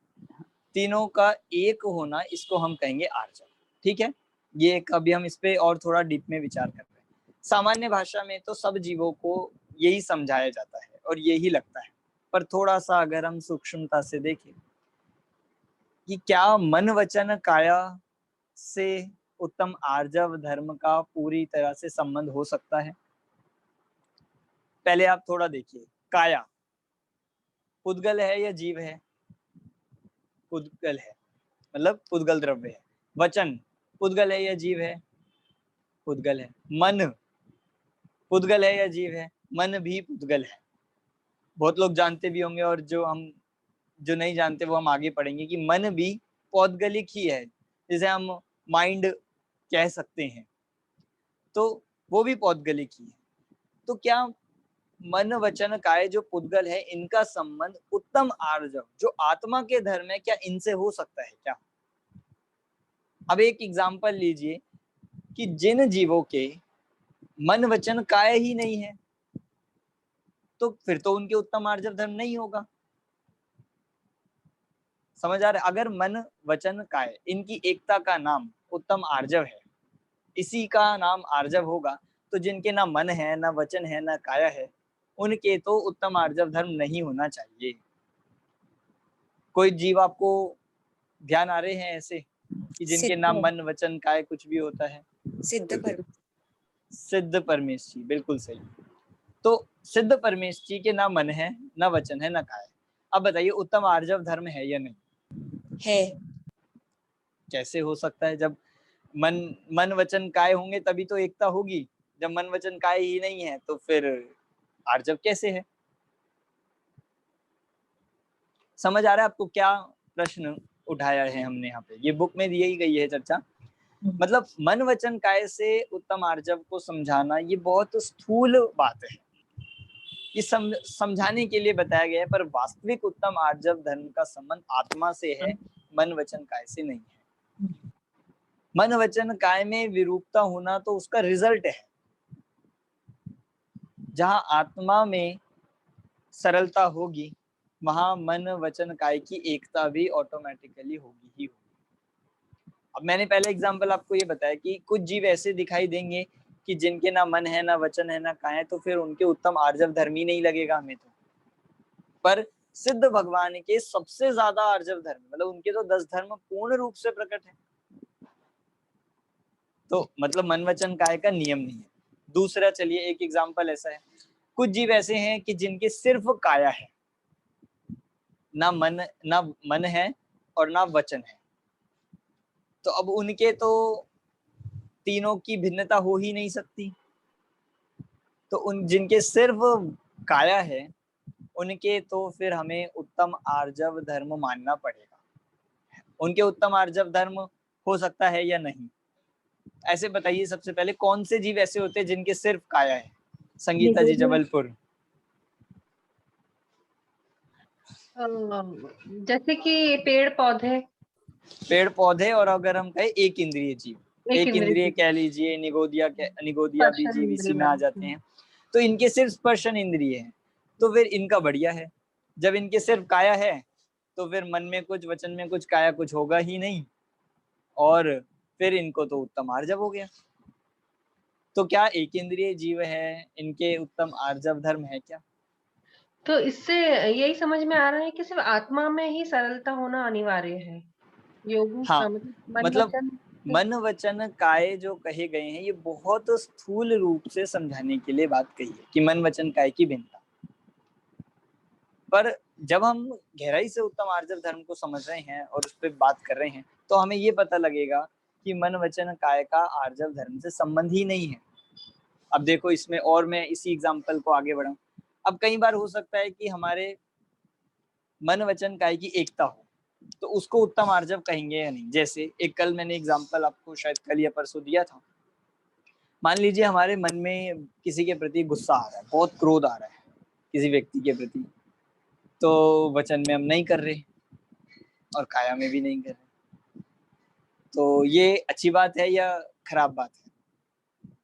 तीनों का एक होना, इसको हम कहेंगे आर्जव। ठीक है, ये कभी हम इस पे और थोड़ा डीप में विचार कर रहे हैं। सामान्य भाषा में तो सब जीवों को यही समझाया जाता है और यही लगता है, पर थोड़ा सा अगर हम सूक्ष्मता से देखें कि क्या मन वचन काया से उत्तम आर्जव धर्म का पूरी तरह से संबंध हो सकता है। पहले आप थोड़ा देखिए, काया पुद्गल है या जीव है? पुद्गल है, मतलब पुद्गल द्रव्य है। वचन पुद्गल है या जीव है? पुद्गल है। मन पुद्गल है या जीव है? मन भी पुद्गल है। बहुत लोग जानते भी होंगे, और जो नहीं जानते वो हम आगे पढ़ेंगे कि मन भी पौद्गलिक ही है, जिसे हम माइंड कह सकते हैं, तो वो भी पौद्गलिक ही है। तो क्या मन वचन काय जो पुद्गल है, इनका संबंध उत्तम आर्जव जो आत्मा के धर्म है, क्या इनसे हो सकता है क्या? अब एक एग्जांपल लीजिए कि जिन जीवों के मन वचन काय ही नहीं है, तो फिर तो उनके उत्तम आर्जव धर्म नहीं होगा। समझ आ रहा है? अगर मन वचन काय इनकी एकता का नाम उत्तम आर्जव है, इसी का नाम आर्जव होगा, तो जिनके ना मन है, ना वचन है, ना काया है, उनके तो उत्तम आर्जव धर्म नहीं होना चाहिए। कोई जीव आपको ध्यान आ रहे हैं ऐसे कि जिनके नाम मन वचन काय कुछ भी होता है? सिद्ध परमेश जी, बिल्कुल सही। तो सिद्ध परमेश जी के ना मन है, ना वचन है, ना काय। अब बताइए उत्तम आर्जव धर्म है या नहीं? है। कैसे हो सकता है? जब मन वचन काय होंगे तभी तो एकता होगी। जब मन वचन काय ही नहीं है तो फिर आर्जव कैसे है? समझ आ रहा है आपको क्या प्रश्न उठाया है हमने यहाँ पे? ये बुक में दी ही गई है चर्चा। मतलब मन वचन काय से उत्तम आर्जव को समझाना ये बहुत स्थूल बात है, ये समझाने के लिए बताया गया है, पर वास्तविक उत्तम आर्जव धर्म का संबंध आत्मा से है, मन वचन काय से नहीं है। मन वचन काय में विरूपता होना तो उसका रिजल्ट है। जहां आत्मा में सरलता होगी, वहां मन वचन काय की एकता भी ऑटोमेटिकली होगी ही होगी। अब मैंने पहले एग्जांपल आपको ये बताया कि कुछ जीव ऐसे दिखाई देंगे कि जिनके ना मन है, ना वचन है, ना काय है, तो फिर उनके उत्तम आर्जव धर्म ही नहीं लगेगा हमें तो। पर सिद्ध भगवान के सबसे ज्यादा आर्जव धर्म, मतलब उनके तो 10 धर्म पूर्ण रूप से प्रकट है, तो मतलब मन वचन काय का नियम नहीं है। दूसरा चलिए एक एग्जांपल ऐसा है, कुछ जीव ऐसे हैं कि जिनके सिर्फ काया है, ना मन है और ना वचन है, तो अब उनके तो तीनों की भिन्नता हो ही नहीं सकती। तो उन जिनके सिर्फ काया है, उनके तो फिर हमें उत्तम आर्जव धर्म मानना पड़ेगा। उनके उत्तम आर्जव धर्म हो सकता है या नहीं? ऐसे बताइए, सबसे पहले कौन से जीव ऐसे होते हैं जिनके सिर्फ काया है? संगीता जी जबलपुर। जैसे कि पेड़ पौधे और अगर हम कहें एक इंद्रिय जीव, एक इंद्रिय कह लीजिए, निगोदिया भी जीव इसी में आ जाते हैं। तो इनके सिर्फ स्पर्शन इंद्रिय है, तो फिर इनका बढ़िया है। जब इनके सिर्फ काया है तो फिर मन में कुछ, वचन में कुछ, काया कुछ होगा ही नहीं, और फिर इनको तो उत्तम आर्जव हो गया। तो क्या एक इंद्रिय जीव है, इनके उत्तम आर्जव धर्म है क्या? तो इससे यही समझ में आ रहा है कि सिर्फ आत्मा में ही सरलता होना अनिवार्य है। योगी हाँ, मतलब वचन मन वचन काय जो कहे गए हैं, ये बहुत स्थूल रूप से समझाने के लिए बात कही है कि मन वचन काय की भिन्नता। पर जब हम गहराई से उत्तम आर्जव धर्म को समझ रहे हैं और उस पर बात कर रहे हैं, तो हमें ये पता लगेगा कि मन वचन काय का आर्जव धर्म से संबंध ही नहीं है। अब देखो इसमें, और मैं इसी एग्जाम्पल को आगे बढ़ाऊं। अब कई बार हो सकता है कि हमारे मन वचन काय की एकता हो, तो उसको उत्तम आर्जव कहेंगे या नहीं? जैसे एक कल मैंने एग्जाम्पल आपको शायद कल या परसों दिया था। मान लीजिए हमारे मन में किसी के प्रति गुस्सा आ रहा है, बहुत क्रोध आ रहा है किसी व्यक्ति के प्रति, तो वचन में हम नहीं कर रहे और काया में भी नहीं कर रहे, तो ये अच्छी बात है या खराब बात है?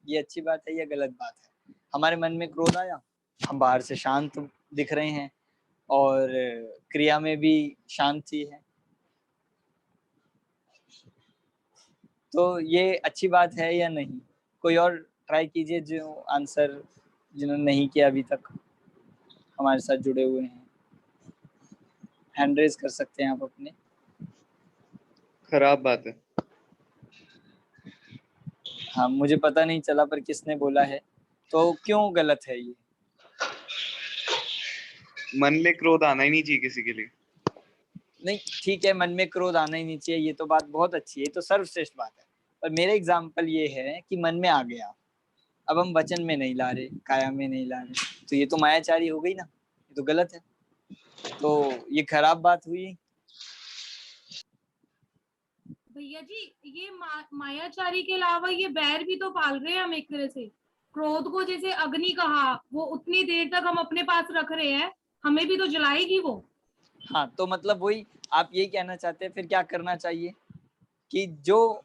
ये अच्छी बात है या गलत बात है? हमारे मन में क्रोध आया, हम बाहर से शांत दिख रहे हैं और क्रिया में भी शांति है, तो ये अच्छी बात है या नहीं? कोई और ट्राई कीजिए जो आंसर जिन्होंने नहीं किया अभी तक हमारे साथ जुड़े हुए हैं, हैंड रेज कर सकते हैं आप अपने। खराब बात है। हाँ, मुझे पता नहीं चला पर किसने बोला है, तो क्यों गलत है ये? मन में क्रोध आना ही नहीं चाहिए किसी के लिए। नहीं ठीक है, मन में क्रोध आना ही नहीं चाहिए, ये तो बात बहुत अच्छी है, ये तो सर्वश्रेष्ठ बात है। पर मेरा एग्जाम्पल ये है कि मन में आ गया, अब हम वचन में नहीं ला रहे, काया में नहीं ला रहे, तो ये तो मायाचारी हो गई ना, ये तो गलत है, तो ये खराब बात हुई। भैया जी, ये मायाचारी के अलावा ये बैर भी तो पाल रहे हैं हम एक तरह से। क्रोध को जैसे अग्नि कहा, वो उतनी देर तक हम अपने पास रख रहे हैं, हमें भी तो जलाएगी वो। हाँ, तो मतलब वही आप यही कहना चाहते हैं, फिर क्या करना चाहिए कि जो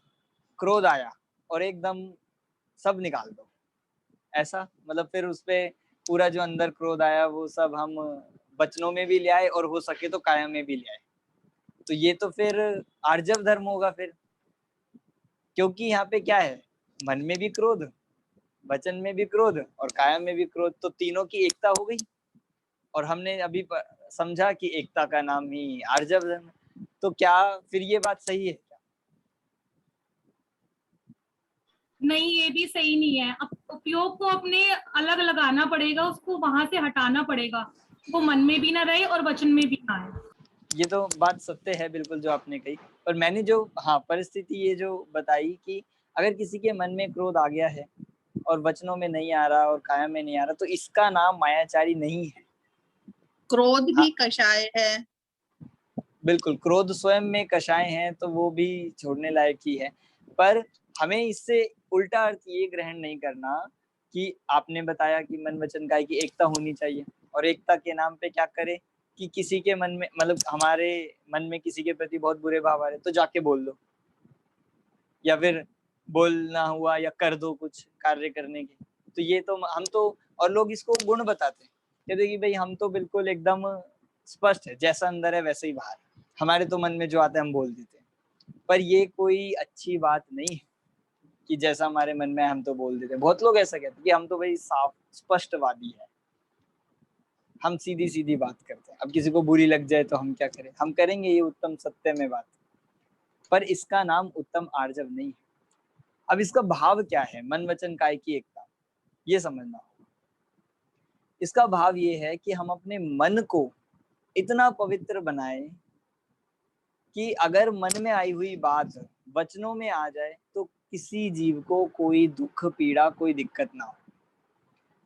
क्रोध आया और एकदम सब निकाल दो, ऐसा मतलब फिर उस पे पूरा जो अंदर क्रोध आया वो सब हम वचनों में भी ले आए और हो सके तो काया में भी ले आए, तो ये तो फिर आर्जव धर्म होगा फिर, क्योंकि यहाँ पे क्या है, मन में भी क्रोध, वचन में भी क्रोध और काया में भी क्रोध, तो तीनों की एकता हो गई। और हमने अभी समझा कि एकता का नाम ही आर्जव धर्म, तो क्या फिर ये बात सही है क्या? नहीं, ये भी सही नहीं है। उपयोग को अपने अलग लगाना पड़ेगा, उसको वहां से हटाना पड़ेगा, वो मन में भी ना रहे और वचन में भी ना आए। ये तो बात सत्य है बिल्कुल जो आपने कही, पर मैंने जो परिस्थिति ये जो बताई कि अगर किसी के मन में क्रोध आ गया है और वचनों में नहीं आ रहा और काया में नहीं आ रहा, तो इसका नाम मायाचारी नहीं है। क्रोध भी कषाय है। बिल्कुल, क्रोध स्वयं में कषाय है, तो वो भी छोड़ने लायक ही है, पर हमें इससे उल्टा अर्थ ये ग्रहण नहीं करना कि आपने बताया कि मन वचन काया की एकता होनी चाहिए, और एकता के नाम पे क्या करे कि किसी के मन में मतलब हमारे मन में किसी के प्रति बहुत बुरे भाव आ रहे तो जाके बोल दो, या फिर बोलना हुआ या कर दो कुछ कार्य करने के, तो ये तो हम तो, और लोग इसको गुण बताते हैं, कहते कि भाई हम तो बिल्कुल एकदम स्पष्ट है, जैसा अंदर है वैसे ही बाहर, हमारे तो मन में जो आता है हम बोल देते हैं, पर ये कोई अच्छी बात नहीं है कि जैसा हमारे मन में हम तो बोल देते हैं। बहुत लोग ऐसा कहते हैं कि हम तो भाई साफ स्पष्टवादी है, हम सीधी सीधी बात करते हैं, अब किसी को बुरी लग जाए तो हम क्या करें, हम करेंगे ये उत्तम सत्य में बात, पर इसका नाम उत्तम आर्जव नहीं है। अब इसका भाव क्या है, मन वचन काया की एकता, ये समझना होगा। इसका भाव ये है कि हम अपने मन को इतना पवित्र बनाए कि अगर मन में आई हुई बात वचनों में आ जाए तो किसी जीव को कोई दुख पीड़ा कोई दिक्कत ना हो,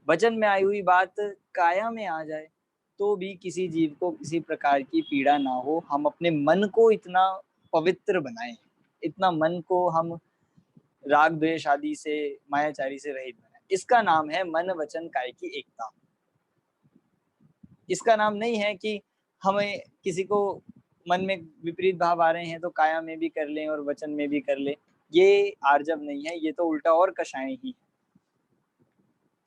वचन में आई हुई बात काया में आ जाए तो भी किसी जीव को किसी प्रकार की पीड़ा ना हो। हम अपने मन को इतना पवित्र बनाएं, इतना मन को हम राग द्वेष आदि से मायाचारी से रहित बनाएं, इसका नाम है मन वचन काया की एकता। इसका नाम नहीं है कि हमें किसी को मन में विपरीत भाव आ रहे हैं तो काया में भी कर लें और वचन में भी कर लें, ये आर्जव नहीं है, ये तो उल्टा और कषाय ही है।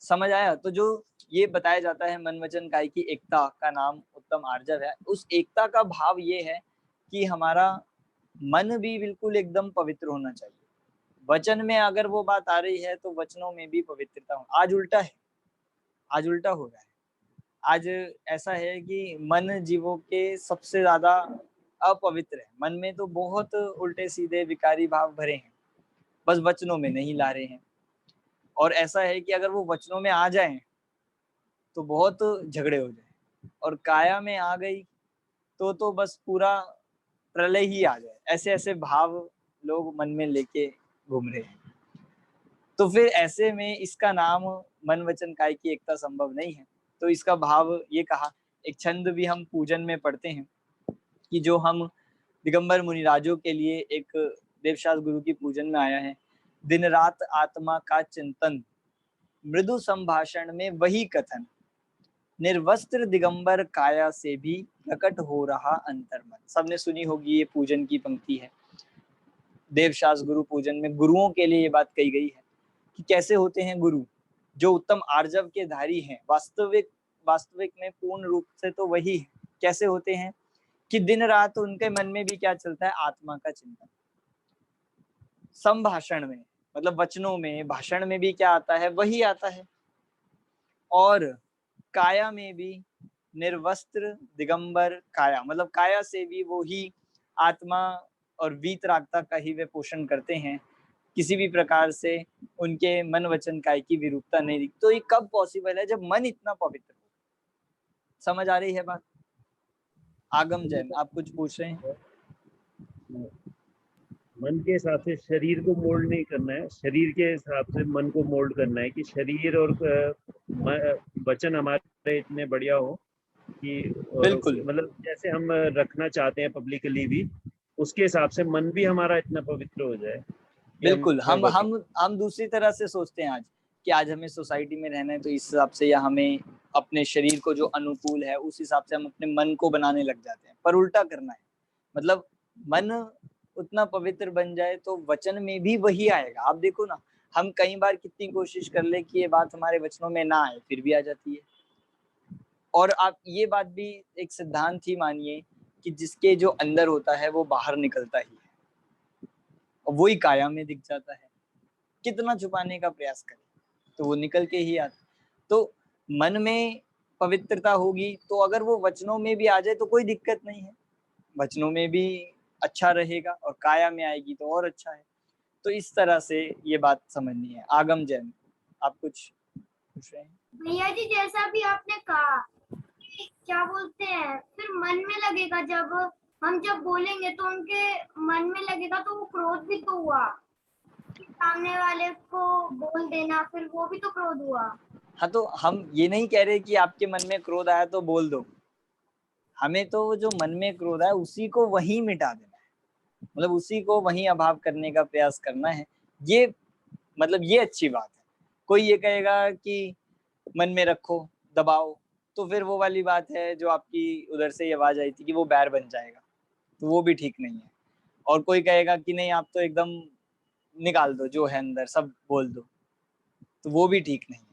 समझ आया? तो जो ये बताया जाता है मन वचन काया की एकता का नाम उत्तम आर्जव है, उस एकता का भाव ये है कि हमारा मन भी बिल्कुल एकदम पवित्र होना चाहिए, वचन में अगर वो बात आ रही है तो वचनों में भी पवित्रता हो। आज उल्टा है, आज उल्टा हो रहा है। आज ऐसा है कि मन जीवों के सबसे ज्यादा अपवित्र है, मन में तो बहुत उल्टे सीधे विकारी भाव भरे हैं, बस वचनों में नहीं ला रहे हैं। और ऐसा है कि अगर वो वचनों में आ जाएं तो बहुत झगड़े हो जाए, और काया में आ गई तो बस पूरा प्रलय ही आ जाए, ऐसे ऐसे भाव लोग मन में लेके घूम रहे हैं। तो फिर ऐसे में इसका नाम मन वचन काया की एकता संभव नहीं है। तो इसका भाव ये कहा, एक छंद भी हम पूजन में पढ़ते हैं कि जो हम दिगंबर मुनिराजों के लिए एक देवशास गुरु की पूजन में आया है, दिन रात आत्मा का चिंतन, मृदु संभाषण में वही कथन, निर्वस्त्र दिगंबर काया से भी प्रकट हो रहा अंतर्मन। सबने सुनी होगी, ये पूजन की पंक्ति है। देवशास गुरु पूजन में गुरुओं के लिए ये बात कही गई है कि कैसे होते हैं गुरु, जो उत्तम आर्जव के धारी हैं, वास्तविक में पूर्ण रूप से तो वही है। कैसे होते हैं कि दिन रात उनके मन में भी क्या चलता है, आत्मा का चिंतन। संभाषण में मतलब वचनों में, भाषण में भी क्या आता है, वही आता है। और काया में भी निर्वस्त्र दिगंबर काया, मतलब काया से भी वो ही आत्मा और वीतरागता का ही वे पोषण करते हैं। किसी भी प्रकार से उनके मन वचन काय की विरूपता नहीं दिखती। तो ये कब पॉसिबल है, जब मन इतना पवित्र हो। समझ आ रही है बात? आगम जैन आप कुछ पूछ रहे हैं? मन के हिसाब से शरीर को मोल्ड नहीं करना है, शरीर के हिसाब से मन को मोल्ड करना है कि शरीर और वचन हमारे इतने बढ़िया हो कि बिल्कुल, मतलब जैसे हम रखना चाहते हैं पब्लिकली भी, उसके हिसाब से मन भी हमारा इतना पवित्र हो जाए। बिल्कुल। हम दूसरी तरह से सोचते हैं आज कि आज हमें सोसाइटी में रहना है तो इस हिसाब से, या हमें अपने शरीर को जो अनुकूल है उस हिसाब से हम अपने मन को बनाने लग जाते हैं। पर उल्टा करना है, मतलब मन उतना पवित्र बन जाए तो वचन में भी वही आएगा। आप देखो ना, हम कई बार कितनी कोशिश कर ले कि ये बात हमारे वचनों में ना आए, फिर भी आ जाती है। और आप ये बात भी एक सिद्धांत ही मानिए कि जिसके जो अंदर होता है वो बाहर निकलता ही है, और वही काया में दिख जाता है। कितना छुपाने का प्रयास करें तो वो निकल के ही आता। तो मन में पवित्रता होगी तो अगर वो वचनों में भी आ जाए तो कोई दिक्कत नहीं है, वचनों में भी अच्छा रहेगा और काया में आएगी तो और अच्छा है। तो इस तरह से ये बात समझनी है। आगम जैन आप कुछ पूछ रहे हैं? भैया जी जैसा भी आपने कहा, क्या बोलते हैं, फिर मन में लगेगा, जब बोलेंगे तो उनके मन में लगेगा, तो वो क्रोध भी तो हुआ। सामने वाले को बोल देना, फिर वो भी तो क्रोध हुआ। हाँ, तो हम ये नहीं कह रहे कि आपके मन में क्रोध आया तो बोल दो। हमें तो जो मन में क्रोध आया उसी को वहीं मिटा देना है, मतलब उसी को वहीं अभाव करने का प्रयास करना है। ये मतलब ये अच्छी बात है। कोई ये कहेगा कि मन में रखो, दबाओ, तो फिर वो वाली बात है जो आपकी उधर से आवाज आई थी कि वो बैर बन जाएगा, तो वो भी ठीक नहीं है। और कोई कहेगा कि नहीं आप तो एकदम निकाल दो, जो है अंदर सब बोल दो, तो वो भी ठीक नहीं है।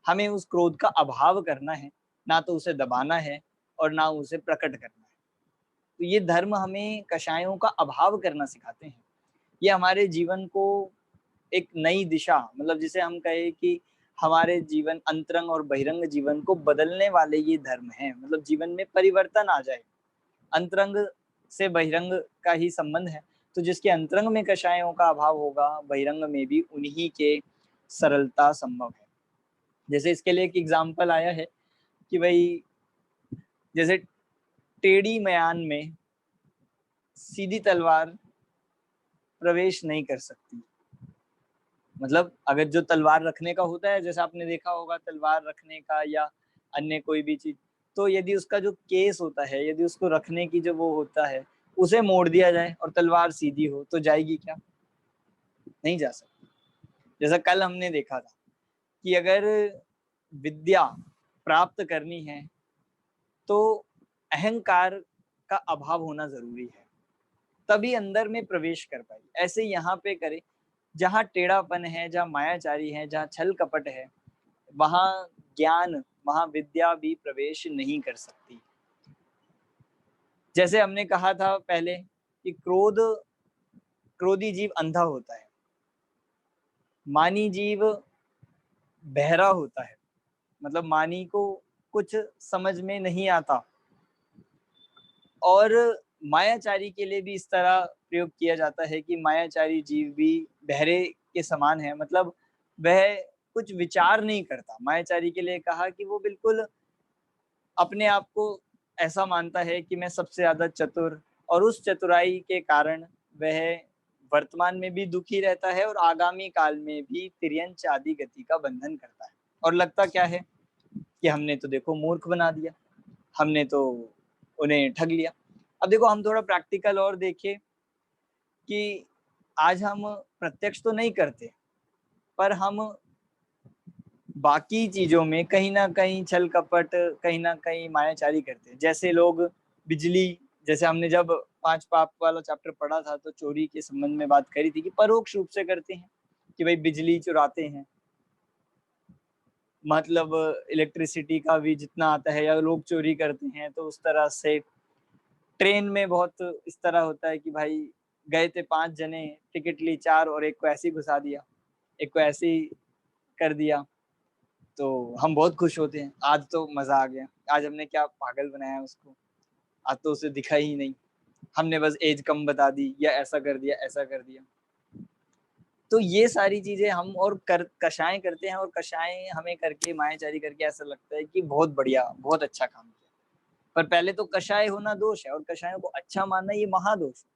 हमें उस क्रोध का अभाव करना है, ना तो उसे दबाना है और ना उसे प्रकट करना है। तो ये धर्म हमें कषायों का अभाव करना सिखाते हैं। ये हमारे जीवन को एक नई दिशा, मतलब जिसे हम कहे कि हमारे जीवन अंतरंग और बहिरंग जीवन को बदलने वाले ये धर्म हैं। मतलब जीवन में परिवर्तन आ जाए, अंतरंग से बहिरंग का ही संबंध है। तो जिसके अंतरंग में कषायों का अभाव होगा, बहिरंग में भी उन्हीं के सरलता संभव है। जैसे इसके लिए एक एग्जाम्पल आया है कि भाई जैसे टेढ़ी मयान में सीधी तलवार प्रवेश नहीं कर सकती। मतलब अगर जो तलवार रखने का होता है, जैसे आपने देखा होगा तलवार रखने का या अन्य कोई भी चीज, तो यदि उसका जो केस होता है, यदि उसको रखने की जो वो होता है उसे मोड़ दिया जाए और तलवार सीधी हो तो जाएगी क्या? नहीं जा सकती। जैसा कल हमने देखा था कि अगर विद्या प्राप्त करनी है तो अहंकार का अभाव होना जरूरी है, तभी अंदर में प्रवेश कर पाई। ऐसे यहाँ पे करे, जहाँ टेढ़ापन है, जहाँ मायाचारी है, जहाँ छल कपट है, वहां ज्ञान, वहां विद्या भी प्रवेश नहीं कर सकती। जैसे हमने कहा था पहले कि क्रोधी जीव अंधा होता है, मानी जीव बहरा होता है। मतलब मानी को कुछ समझ में नहीं आता। और मायाचारी के लिए भी इस तरह प्रयोग किया जाता है कि मायाचारी जीव भी बहरे के समान है, मतलब वह कुछ विचार नहीं करता। मायाचारी के लिए कहा कि वो बिल्कुल अपने आप को ऐसा मानता है कि मैं सबसे ज्यादा चतुर, और उस चतुराई के कारण वह वर्तमान में भी दुखी रहता है और आगामी काल में भी तिर्यंच आदि गति का बंधन करता है। और लगता क्या है कि हमने तो देखो मूर्ख बना दिया, हमने तो उन्हें ठग लिया। अब देखो हम थोड़ा प्रैक्टिकल और देखें कि आज हम प्रत्यक्ष तो नहीं करते, पर हम बाकी चीजों में कहीं ना कहीं छल कपट, कहीं ना कहीं मायाचारी करते हैं। जैसे लोग बिजली, जैसे हमने जब 5 पाप वाला चैप्टर पढ़ा था तो चोरी के संबंध में बात करी थी कि परोक्ष रूप से करते हैं कि भाई बिजली चुराते हैं, मतलब इलेक्ट्रिसिटी का भी जितना आता है, या लोग चोरी करते हैं, तो उस तरह से ट्रेन में बहुत इस तरह होता है कि भाई गए थे 5 जने, टिकट ली 4 और एक को ऐसे ही घुसा दिया, एक को ऐसे ही कर दिया, तो हम बहुत खुश होते हैं, आज तो मजा आ गया, आज हमने क्या पागल बनाया उसको, आज तो उसे दिखा ही नहीं, हमने बस एज कम बता दी या ऐसा कर दिया, ऐसा कर दिया। तो ये सारी चीजें हम और कषाय करते हैं, और कषाय हमें करके, मायाचारी करके ऐसा लगता है कि बहुत बढ़िया, बहुत अच्छा काम किया। पर पहले तो कषाय होना दोष है, और कषायों को अच्छा मानना ये महादोष है।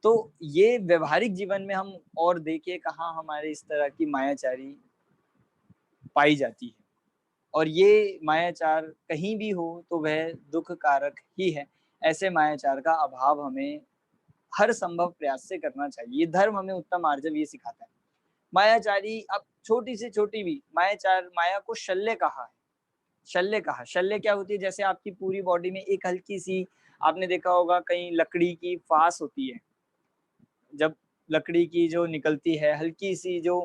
तो ये व्यवहारिक जीवन में हम और देखिए कहाँ हमारे इस तरह की मायाचारी पाई जाती है, और ये मायाचार कहीं भी हो तो वह दुख कारक ही है। ऐसे मायाचार का अभाव हमें हर संभव प्रयास से करना चाहिए। ये धर्म हमें उत्तम आर्जव ये सिखाता है। मायाचारी, अब छोटी से छोटी भी मायाचार, माया को शल्य कहा है, शल्य कहा। शल्य क्या होती है? जैसे आपकी पूरी बॉडी में एक हल्की सी, आपने देखा होगा कहीं लकड़ी की फांस होती है, जब लकड़ी की जो निकलती है हल्की सी जो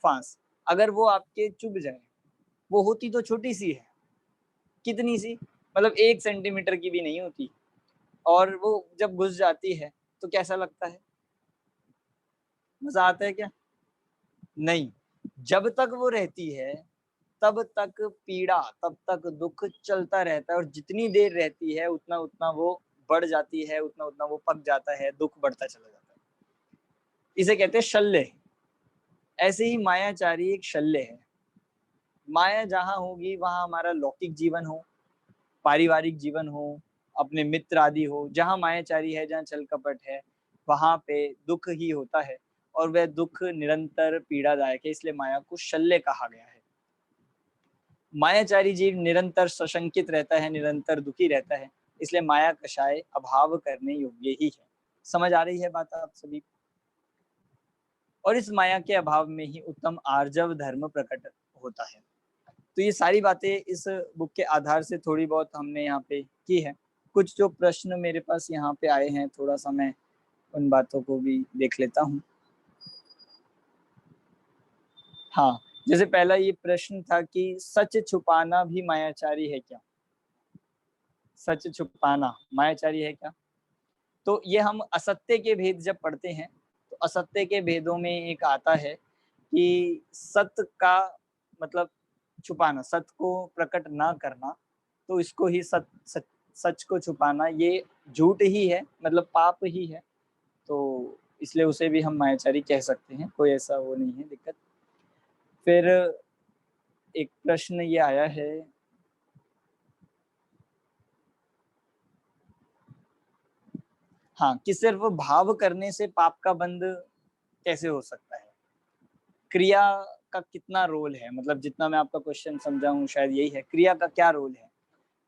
फांस, अगर वो आपके चुभ जाए, वो होती तो छोटी सी है, कितनी सी, मतलब 1 सेंटीमीटर की भी नहीं होती, और वो जब घुस जाती है तो कैसा लगता है? मजा आता है क्या? नहीं। जब तक वो रहती है तब तक पीड़ा, तब तक दुख चलता रहता है, और जितनी देर रहती है उतना उतना वो बढ़ जाती है, उतना उतना वो पक जाता है, दुख बढ़ता चला जाता है। इसे कहते हैं शल्य। ऐसे ही मायाचारी एक शल्य है। माया जहां होगी वहां हमारा लौकिक जीवन हो, पारिवारिक जीवन हो, अपने मित्र आदि हो, जहां मायाचारी है, जहां छल कपट है, वहां पे दुख ही होता है, और वह दुख निरंतर पीड़ादायक है, इसलिए माया को शल्य कहा गया है। मायाचारी जीव निरंतर सशंकित रहता है, निरंतर दुखी रहता है, इसलिए माया कषाय अभाव करने योग्य ही है। समझ आ रही है बात आप सभी? और इस माया के अभाव में ही उत्तम आर्जव धर्म प्रकट होता है। तो ये सारी बातें इस बुक के आधार से थोड़ी बहुत हमने यहाँ पे की है। कुछ जो प्रश्न मेरे पास यहाँ पे आए हैं, थोड़ा सा मैं उन बातों को भी देख लेता हूँ। हाँ, जैसे पहला ये प्रश्न था कि सच छुपाना भी मायाचारी है क्या? सच छुपाना मायाचारी है क्या? तो ये हम असत्य के भेद जब पढ़ते हैं, तो असत्य के भेदों में एक आता है कि सत्य का मतलब छुपाना, सत्य को प्रकट ना करना, तो इसको ही सच को छुपाना, ये झूठ ही है, मतलब पाप ही है। तो इसलिए उसे भी हम मायाचारी कह सकते हैं, कोई ऐसा वो नहीं है दिक्कत। फिर एक प्रश्न ये आया है, हाँ, कि सिर्फ भाव करने से पाप का बंध कैसे हो सकता है? क्रिया का कितना रोल है? मतलब जितना मैं आपका क्वेश्चन समझा हूँ शायद यही है, क्रिया का क्या रोल है?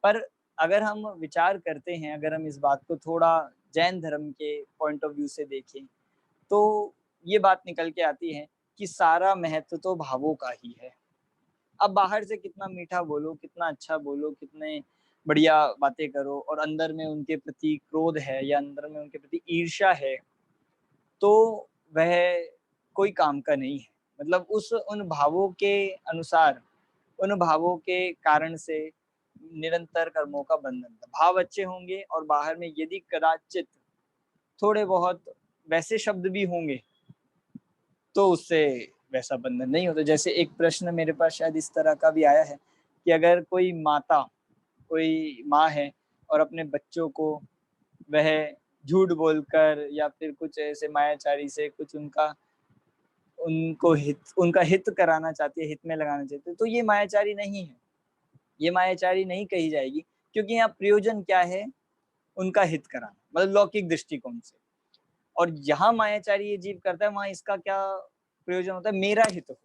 पर अगर हम विचार करते हैं, अगर हम इस बात को थोड़ा जैन धर्म के पॉइंट ऑफ व्यू से देखें, तो ये बात निकल के आती है कि सारा महत्व तो भावों का ही है। अब बाहर से कितना मीठा बोलो, कितना अच्छा बोलो, कितने बढ़िया बातें करो, और अंदर में उनके प्रति क्रोध है या अंदर में उनके प्रति ईर्ष्या है, तो वह कोई काम का नहीं है। मतलब उन भावों के अनुसार, उन भावों के कारण से निरंतर कर्मों का बंधन था। भाव अच्छे होंगे और बाहर में यदि कदाचित थोड़े बहुत वैसे शब्द भी होंगे, तो उससे वैसा बंधन नहीं होता। जैसे एक प्रश्न मेरे पास शायद इस तरह का भी आया है कि अगर कोई माँ है और अपने बच्चों को वह झूठ बोलकर या फिर कुछ ऐसे मायाचारी से कुछ उनका हित कराना चाहती है, हित में लगाना चाहती है, तो ये मायाचारी नहीं है, ये मायाचारी नहीं कही जाएगी, क्योंकि यहाँ प्रयोजन क्या है? उनका हित कराना, मतलब लौकिक दृष्टिकोण से। और यहाँ मायाचारी ये जीव करता है, वहां इसका क्या प्रयोजन होता है? मेरा हित हो,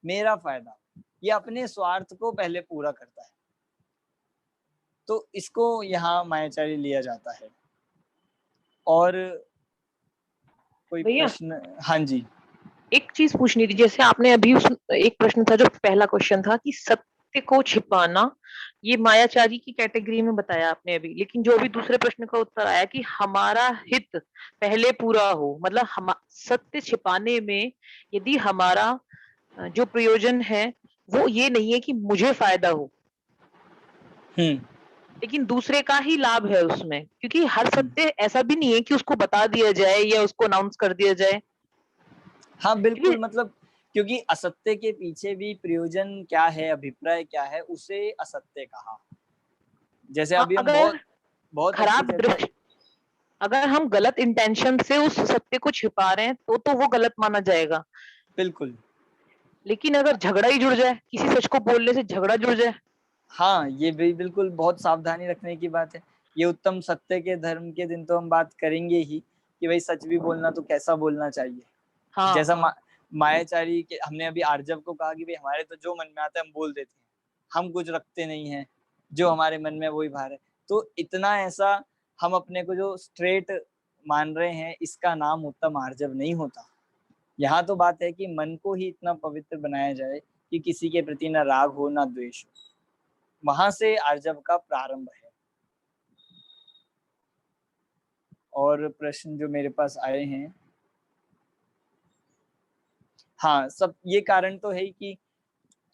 मेरा फायदा, ये अपने स्वार्थ को पहले पूरा करता है, तो इसको यहाँ मायाचारी लिया जाता है। और कोई प्रश्न? हाँ जी, एक चीज पूछनी थी, जैसे आपने अभी एक प्रश्न था जो पहला क्वेश्चन था कि सत्य को छिपाना, ये मायाचारी की कैटेगरी में बताया आपने अभी, लेकिन जो अभी दूसरे प्रश्न का उत्तर आया कि हमारा हित पहले पूरा हो, मतलब हम सत्य छिपाने में यदि हमारा जो प्रयोजन है वो ये नहीं है कि मुझे फायदा हो, लेकिन दूसरे का ही लाभ है उसमें, क्योंकि हर सत्य ऐसा भी नहीं है कि उसको बता दिया जाए या उसको अनाउंस कर दिया जाए। हाँ बिल्कुल, मतलब क्योंकि असत्य के पीछे भी प्रयोजन क्या है, अभिप्राय क्या है, उसे असत्य कहा। जैसे अभी हम अगर बहुत खराब दृष्टि, अगर हम गलत इंटेंशन से उस सत्य को छिपा रहे हैं तो वो गलत माना जाएगा। बिल्कुल। लेकिन अगर झगड़ा ही जुड़ जाए, किसी सच को बोलने से झगड़ा जुड़ जाए, हाँ ये भी बिल्कुल बहुत सावधानी रखने की बात है। ये उत्तम सत्य के धर्म के दिन तो हम बात करेंगे ही कि भाई सच भी बोलना तो कैसा बोलना चाहिए। हाँ, जैसा हाँ। मायाचारी के हमने अभी आर्जव को कहा कि भाई हमारे तो जो मन में आता है हम बोल देते हैं, हम कुछ रखते नहीं हैं, जो हमारे मन में वही भार है। तो इतना ऐसा हम अपने को जो स्ट्रेट मान रहे हैं, इसका नाम उत्तम आर्जव नहीं होता। यहाँ तो बात है कि मन को ही इतना पवित्र बनाया जाए कि किसी के प्रति ना राग हो ना द्वेष हो। वहां से आर्जव का प्रारंभ है। और प्रश्न जो मेरे पास आए हैं, हाँ सब ये कारण तो है कि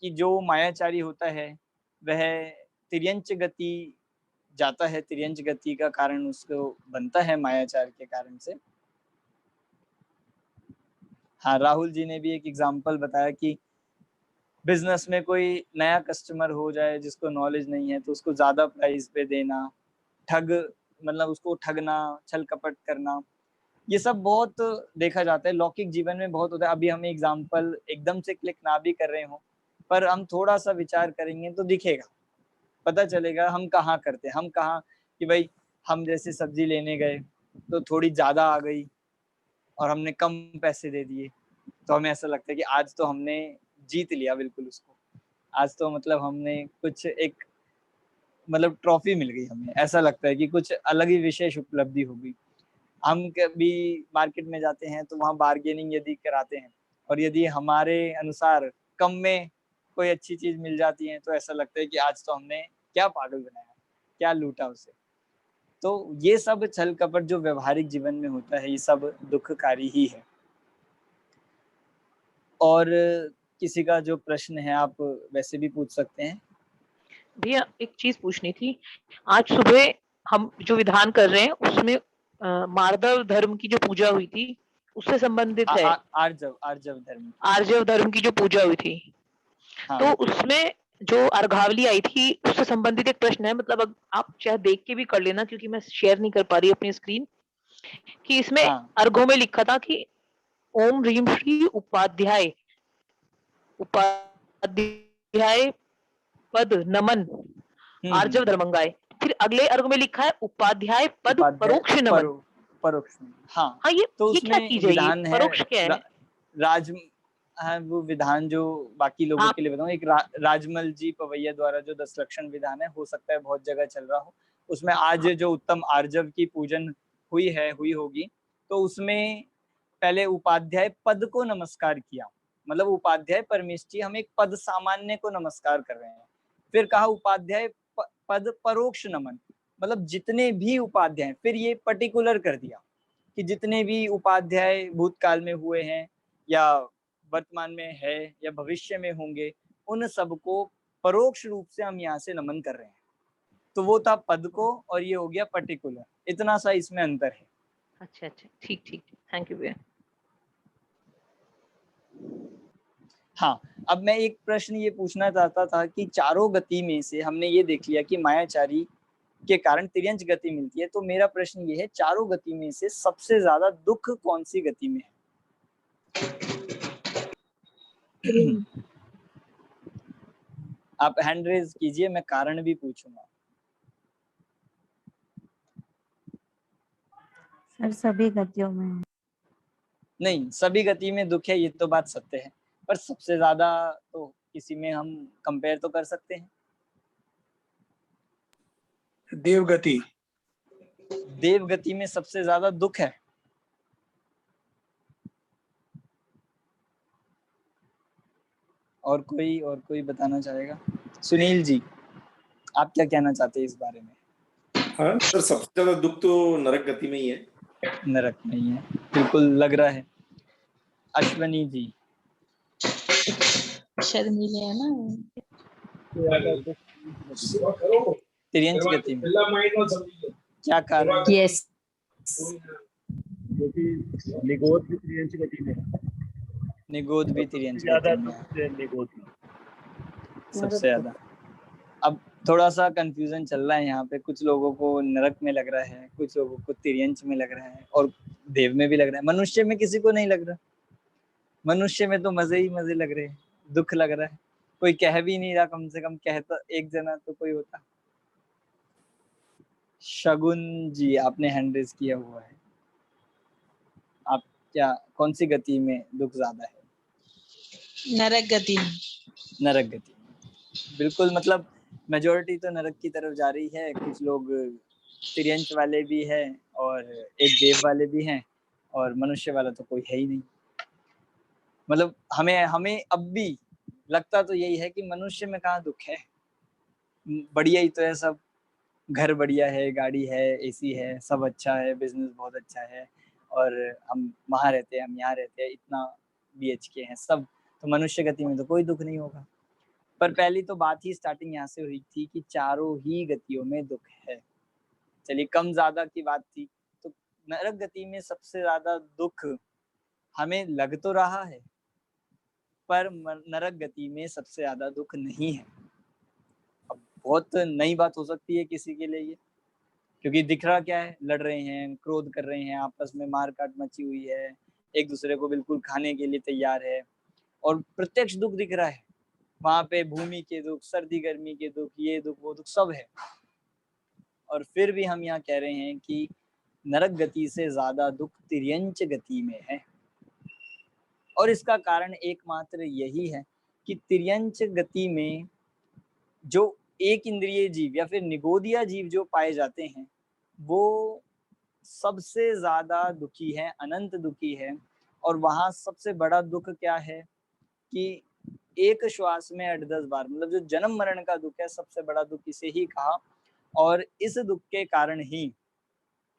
जो मायाचारी होता है वह तिर्यंच गति जाता है, तिर्यंच गति का कारण उसको बनता है मायाचार के कारण से। हाँ राहुल जी ने भी एक एग्जांपल बताया कि बिजनेस में कोई नया कस्टमर हो जाए जिसको नॉलेज नहीं है तो उसको ज्यादा प्राइस पे देना, ठग मतलब उसको ठगना, छल कपट करना, ये सब बहुत देखा जाता है, लौकिक जीवन में बहुत होता है। अभी हम एग्जांपल एकदम से क्लिक ना भी कर रहे हो, पर हम थोड़ा सा विचार करेंगे तो दिखेगा, पता चलेगा हम कहाँ करते हैं, हम कहाँ कि भाई हम जैसे सब्जी लेने गए तो थोड़ी ज्यादा आ गई और हमने कम पैसे दे दिए, तो हमें ऐसा लगता है कि आज तो हमने जीत लिया बिल्कुल उसको, आज तो मतलब हमने कुछ एक मतलब ट्रॉफी मिल गई हमें, ऐसा लगता है कि कुछ अलग ही विशेष उपलब्धि हो गई। हम कभी मार्केट में जाते हैं तो वहाँ बार्गेनिंग यदि कराते हैं और यदि हमारे अनुसार कम में कोई अच्छी चीज मिल जाती है तो ऐसा लगता है कि आज तो हमने क्या पागल बनाया, क्या लूटा उसे। तो ये सब छल कपट जो व्यवहारिक जीवन में होता है, ये सब दुखकारी ही है। और किसी का जो प्रश्न है आप वैसे भी पूछ सकते हैं। भैया एक चीज पूछनी थी, आज सुबह हम जो विधान कर रहे हैं उसमें मार्दव धर्म की जो पूजा हुई थी उससे संबंधित है। आर्जव धर्म की जो पूजा हुई थी, हाँ। तो उसमें जो अर्घावली आई थी उससे संबंधित एक प्रश्न है, मतलब आप चाहे देख के भी कर लेना क्योंकि मैं शेयर नहीं कर पा रही अपनी स्क्रीन, कि इसमें अर्घों में लिखा था कि ओम ह्रीम श्री उपाध्याय पद नमन आर्जव धर्मंगाय, फिर अगले अर्घ में लिखा है उपाध्याय पद परोक्ष नमन। परोक्ष, हाँ। हाँ ये क्या चीज है, ये परोक्ष क्या है? राज हाँ, वो विधान जो बाकी लोगों के लिए बताऊं, एक राजमल जी पवैया द्वारा जो 10 लक्षण विधान है, हो सकता है बहुत जगह चल रहा हो, उसमें आज जो उत्तम आर्जव की पूजन हुई होगी, तो उसमें पहले उपाध्याय पद को नमस्कार किया, मतलब उपाध्याय परमेष्ठी हम एक पद सामान्य को नमस्कार कर रहे हैं। फिर कहा उपाध्याय पद परोक्ष नमन, मतलब जितने भी उपाध्याय, फिर ये पर्टिकुलर कर दिया कि जितने भी उपाध्याय भूतकाल में हुए हैं या वर्तमान में है या भविष्य में होंगे, उन सबको परोक्ष रूप से हम यहाँ से नमन कर रहे हैं। तो वो था पद को और ये हो गया पर्टिकुलर, इतना सा इसमें अंतर है। अच्छा ठीक, थैंक यू भैया। हाँ, अब मैं एक प्रश्न ये पूछना चाहता था कि चारों गति में से हमने ये देख लिया कि मायाचारी के कारण तिर्यंच गति मिलती है, तो मेरा प्रश्न ये है चारों गति में से सबसे ज्यादा दुख कौन सी गति में है? आप हैंड रेज कीजिए, मैं कारण भी पूछूंगा। सर सभी गतियों में नहीं, सभी गति में दुख है, ये तो बात सत्य है, पर सबसे ज्यादा तो किसी में हम कंपेयर तो कर सकते हैं। देवगति। देवगति में सबसे ज्यादा दुख है। और कोई बताना चाहेगा? सुनील जी, आप क्या कहना चाहते हैं इस बारे में? हाँ सर, सबसे ज्यादा दुख तो नरक गति में ही है। नरक नहीं है, बिल्कुल लग रहा है। अश्वनी जी। शर्मीले है ना। तिर्यंच गति में क्या कारण? यस, क्योंकि निगोद भी तिर्यंच गति में है। निगोद भी तिर्यंच ज्यादा गति में दुख से निगोद में। सबसे ज्यादा। अब थोड़ा सा कंफ्यूजन चल रहा है यहाँ पे, कुछ लोगों को नरक में लग रहा है, कुछ लोगों को तिर्यंच में लग रहा है, और देव में भी लग रहा है। मनुष्य में किसी को नहीं लग रहा। मनुष्य में तो मजे ही मजे लग रहे हैं, दुख लग रहा है। कोई कह भी नहीं रहा, कम से कम कहता एक जना तो कोई होता। शगुन जी, आपने हैंड रेज किया हुआ है। आप क्या, कौन सी गति में दुख ज्यादा है? नरक गति में। नरक गति में, बिल्कुल। मतलब मेजोरिटी तो नरक की तरफ जा रही है। कुछ लोग तिर्यंच वाले भी हैं और एक देव वाले भी हैं, और मनुष्य वाला तो कोई है ही नहीं। मतलब हमें अब भी लगता तो यही है कि मनुष्य में कहाँ दुख है, बढ़िया ही तो है सब। घर बढ़िया है, गाड़ी है, एसी है, सब अच्छा है, बिजनेस बहुत अच्छा है, और हम वहाँ रहते हैं, हम यहाँ रहते हैं, इतना BHK है सब। तो मनुष्य गति में तो कोई दुख नहीं होगा। पर पहली तो बात ही स्टार्टिंग यहाँ से हुई थी कि चारों ही गतियों में दुख है। चलिए, कम ज्यादा की बात थी, तो नरक गति में सबसे ज्यादा दुख हमें लग तो रहा है, पर नरक गति में सबसे ज्यादा दुख नहीं है। अब बहुत नई बात हो सकती है किसी के लिए ये, क्योंकि दिख रहा क्या है, लड़ रहे हैं, क्रोध कर रहे हैं, आपस में मारकाट मची हुई है, एक दूसरे को बिल्कुल खाने के लिए तैयार है, और प्रत्यक्ष दुख दिख रहा है वहां पे। भूमि के दुख, सर्दी गर्मी के दुख, ये दुख वो दुख सब है। और फिर भी हम यहाँ कह रहे हैं कि नरक गति से ज्यादा दुख तिर्यंच गति में है। और इसका कारण एकमात्र यही है कि तिर्यंच गति में जो एक इंद्रिय जीव या फिर निगोदिया जीव जो पाए जाते हैं, वो सबसे ज्यादा दुखी है, अनंत दुखी है। और वहां सबसे बड़ा दुख क्या है कि एक श्वास में 8-10 बार, मतलब जो जन्म मरण का दुख है, सबसे बड़ा दुख इसे ही कहा। और इस दुख के कारण ही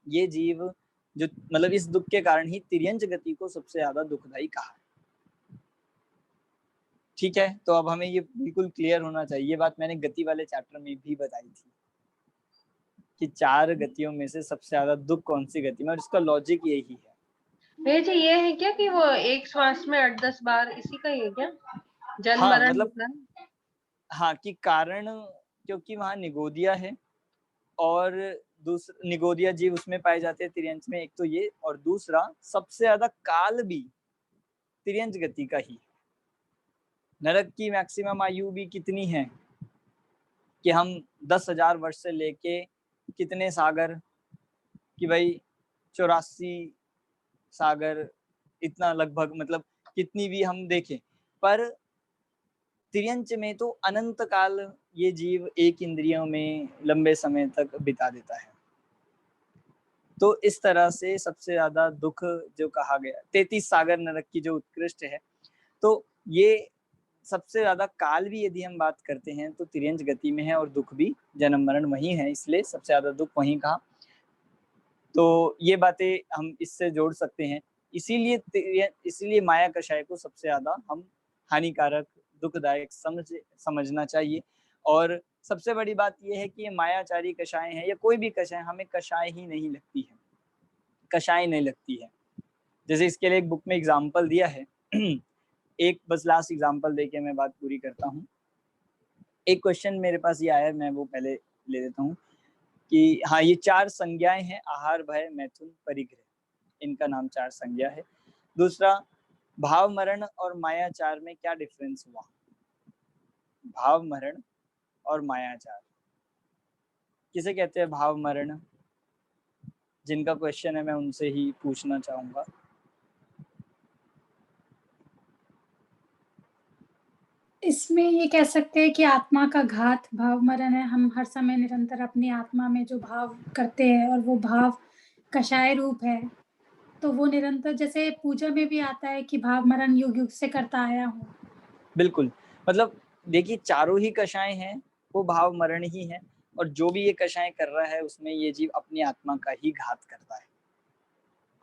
ये जीव जो, मतलब इस दुख के कारण ही तिर्यंच गति को सबसे ज्यादा दुखदायी कहा। ठीक है, तो अब हमें ये बिल्कुल क्लियर होना चाहिए। ये बात मैंने गति वाले चैप्टर में भी बताई थी कि 4 गतियों में से सबसे ज्यादा दुख कौन सी गति में, और इसका लॉजिक यही है। भैया जी, ये है क्या कि वो एक श्वास में 8-10 बार, इसी का ही है क्या जन्म हाँ, मरण मतलब होता है? हाँ, कि कारण क्योंकि वहां निगोदिया है, और दूसरा निगोदिया जीव उसमें पाए जाते हैं तिर्यंच में, एक तो ये, और दूसरा सबसे ज्यादा काल भी तिर्यंच गति का ही। नरक की मैक्सिमम आयु भी कितनी है कि हम 10,000 वर्ष से लेके कितने सागर, कि भाई 84 सागर, इतना लगभग, मतलब कितनी भी हम देखें। पर तिर्यंच में तो अनंत काल ये जीव एक इंद्रियों में लंबे समय तक बिता देता है। तो इस तरह से सबसे ज्यादा दुख जो कहा गया, 33 सागर नरक की जो उत्कृष्ट है, तो ये सबसे ज्यादा काल भी यदि हम बात करते हैं तो तिर्यंच गति में है, और दुख भी जन्म मरण वही है, इसलिए सबसे ज्यादा दुख वहीं कहा। तो ये बातें हम इससे जोड़ सकते हैं। इसीलिए माया कषाय को सबसे ज्यादा हम हानिकारक, दुखदायक समझना चाहिए। और सबसे बड़ी बात यह है कि ये मायाचारी कषाय है या कोई भी कषाय, हमें कषाय ही नहीं लगती है, कषाय नहीं लगती है। जैसे इसके लिए एक बुक में एग्जाम्पल दिया है एक बस लास्ट एग्जाम्पल देके मैं बात पूरी करता हूँ। एक क्वेश्चन मेरे पास ये आया, मैं वो पहले ले देता हूँ कि हाँ, ये 4 संज्ञाएं हैं, आहार, भय, मैथुन, परिग्रह, इनका नाम 4 संज्ञा है। दूसरा, भाव मरण और मायाचार में क्या डिफरेंस हुआ? भाव मरण और मायाचार किसे कहते हैं? भाव मरण, जिनका क्वेश्चन है मैं उनसे ही पूछना चाहूंगा। इसमें ये कह सकते हैं कि आत्मा का घात भाव मरण है। हम हर समय निरंतर अपनी आत्मा में जो भाव करते हैं और वो भाव कषाय रूप है, तो वो निरंतर, जैसे पूजा में भी आता है कि भाव मरण युग युग से करता आया हूँ। बिल्कुल, मतलब देखिए, चारों ही कषाय हैं, वो भाव मरण ही है, और जो भी ये कषाय कर रहा है उसमें ये जीव अपनी आत्मा का ही घात करता है,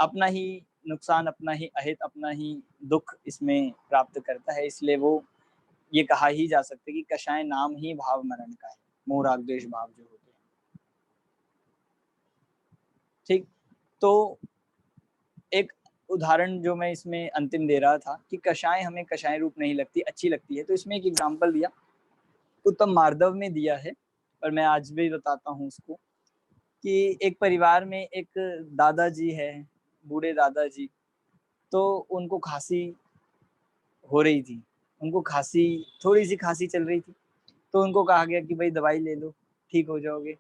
अपना ही नुकसान, अपना ही अहित, अपना ही दुख इसमें प्राप्त करता है। इसलिए वो ये कहा ही जा सकता है कि कषाय नाम ही भाव मरण का है, मोह राग द्वेष भाव जो होते हैं। ठीक, तो एक उदाहरण जो मैं इसमें अंतिम दे रहा था कि कषाय हमें कषाय रूप नहीं लगती, अच्छी लगती है, तो इसमें एक एग्जाम्पल दिया, उत्तम मार्दव में दिया है, और मैं आज भी बताता हूँ उसको, कि एक परिवार में एक दादाजी है, बूढ़े दादाजी, तो उनको खांसी हो रही थी, उनको खांसी, थोड़ी सी खांसी चल रही थी, तो उनको कहा गया कि भाई दवाई ले लो ठीक हो जाओगे,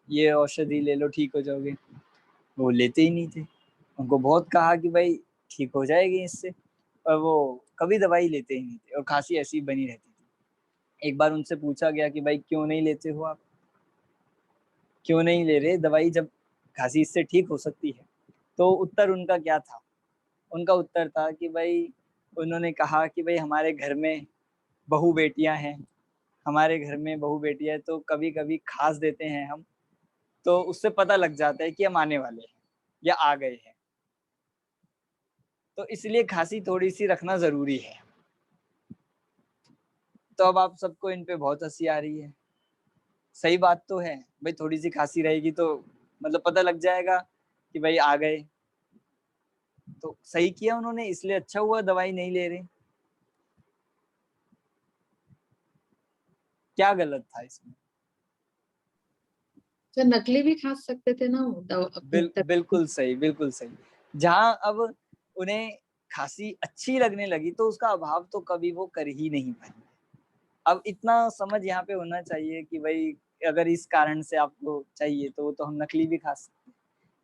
ये औषधि ले लो ठीक हो जाओगे। वो लेते ही नहीं थे, उनको बहुत कहा कि भाई ठीक हो जाएगी इससे, और वो कभी दवाई लेते ही नहीं थे, और खांसी ऐसी बनी रहती थी। एक बार उनसे पूछा गया कि भाई क्यों नहीं लेते हो आप, क्यों नहीं ले रहे दवाई जब खांसी इससे ठीक हो सकती है? तो उत्तर उनका क्या था? उनका उत्तर था कि भाई, उन्होंने कहा कि भाई हमारे घर में बहू बेटियां हैं, हमारे घर में बहू बेटियां हैं, तो कभी कभी खांस देते हैं हम, तो उससे पता लग जाता है कि हम आने वाले हैं या आ गए हैं, तो इसलिए खांसी थोड़ी सी रखना जरूरी है। तो अब आप सबको इन पे बहुत हंसी आ रही है, सही बात तो है भाई, थोड़ी सी खांसी रहेगी तो मतलब पता लग जाएगा कि भाई आ गए, तो सही किया उन्होंने, इसलिए अच्छा हुआ दवाई नहीं ले रहे। क्या गलत था इसमें? तो नकली भी खा सकते थे ना वो बिल्कुल सही, बिल्कुल सही। जहां अब उन्हें खांसी अच्छी लगने लगी तो उसका अभाव तो कभी वो कर ही नहीं पाएंगे। अब इतना समझ यहाँ पे होना चाहिए कि भाई अगर इस कारण से आपको चाहिए तो वो तो हम नकली भी खा सकते हैं,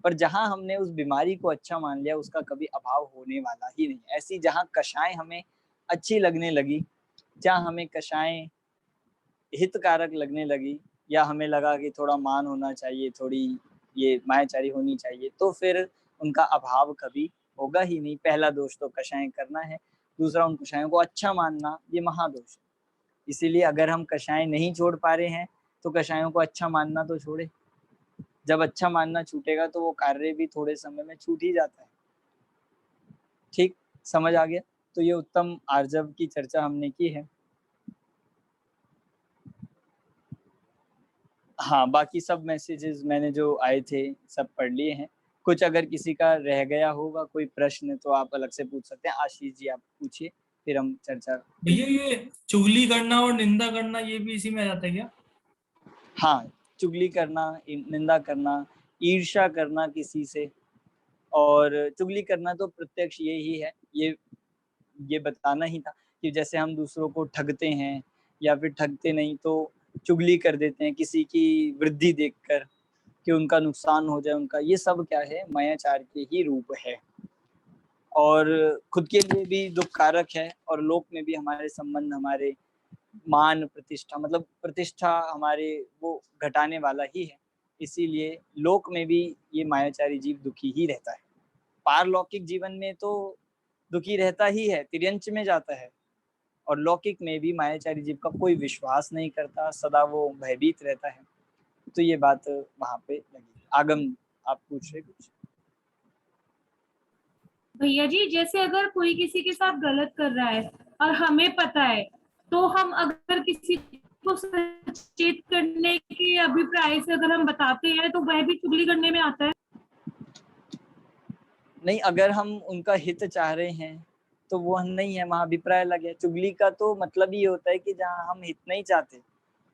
पर जहां हमने उस बीमारी को अच्छा मान लिया उसका कभी अभाव होने वाला ही नहीं। ऐसी जहां कषाय हमें अच्छी लगने लगी, जहां हमें कषाय हितकारक लगने लगी, या हमें लगा कि थोड़ा मान होना चाहिए, थोड़ी ये मायाचारी होनी चाहिए, तो फिर उनका अभाव कभी होगा ही नहीं। पहला दोष तो कषाय करना है, दूसरा उन कषायों को अच्छा मानना, ये महादोष है। इसीलिए अगर हम कषाय नहीं छोड़ पा रहे हैं तो कषायों को अच्छा मानना तो छोड़े। जब अच्छा मानना छूटेगा तो वो कार्य भी थोड़े समय में छूट ही जाता है। ठीक, समझ आ गया? तो ये उत्तम आर्जव की चर्चा हमने की है। हाँ, बाकी सब मैसेजेस मैंने जो आए थे सब पढ़ लिए हैं। कुछ अगर किसी का रह गया होगा कोई प्रश्न तो आप अलग से पूछ सकते हैं। आशीष जी आप पूछिए, फिर हम चर्चा। भैया ये चुगली करना और निंदा करना ये भी इसी में आ जाता है क्या? हाँ, चुगली करना, निंदा करना, ईर्ष्या करना किसी से, और चुगली करना तो प्रत्यक्ष ये ही है, ये बताना ही था कि जैसे हम दूसरों को ठगते हैं या फिर ठगते नहीं तो चुगली कर देते हैं किसी की वृद्धि देखकर कि उनका नुकसान हो जाए उनका, ये सब क्या है? मायाचार के ही रूप है, और खुद के लिए भी दुखकारक है, और लोक में भी हमारे संबंध, हमारे मान प्रतिष्ठा, मतलब प्रतिष्ठा हमारे वो घटाने वाला ही है। इसीलिए लोक में भी ये मायाचारी जीव दुखी ही रहता है। पारलौकिक जीवन में तो दुखी रहता ही है, तिर्यंच में जाता है, और लौकिक में भी मायाचारी जीव का कोई विश्वास नहीं करता, सदा वो भयभीत रहता है। तो ये बात वहां पे लगी। आगम आप पूछ रहे कुछ? भैया जी, जैसे अगर कोई किसी के साथ गलत कर रहा है और हमें पता है, तो हम अगर किसी को सचेत करने के अभिप्राय से अगर हम बताते हैं तो वह भी चुगली करने में आता है? नहीं, अगर हम उनका हित चाह रहे हैं तो वो नहीं है, वहाँ अभिप्राय अलग है। चुगली का तो मतलब ये होता है कि जहाँ हम हित नहीं चाहते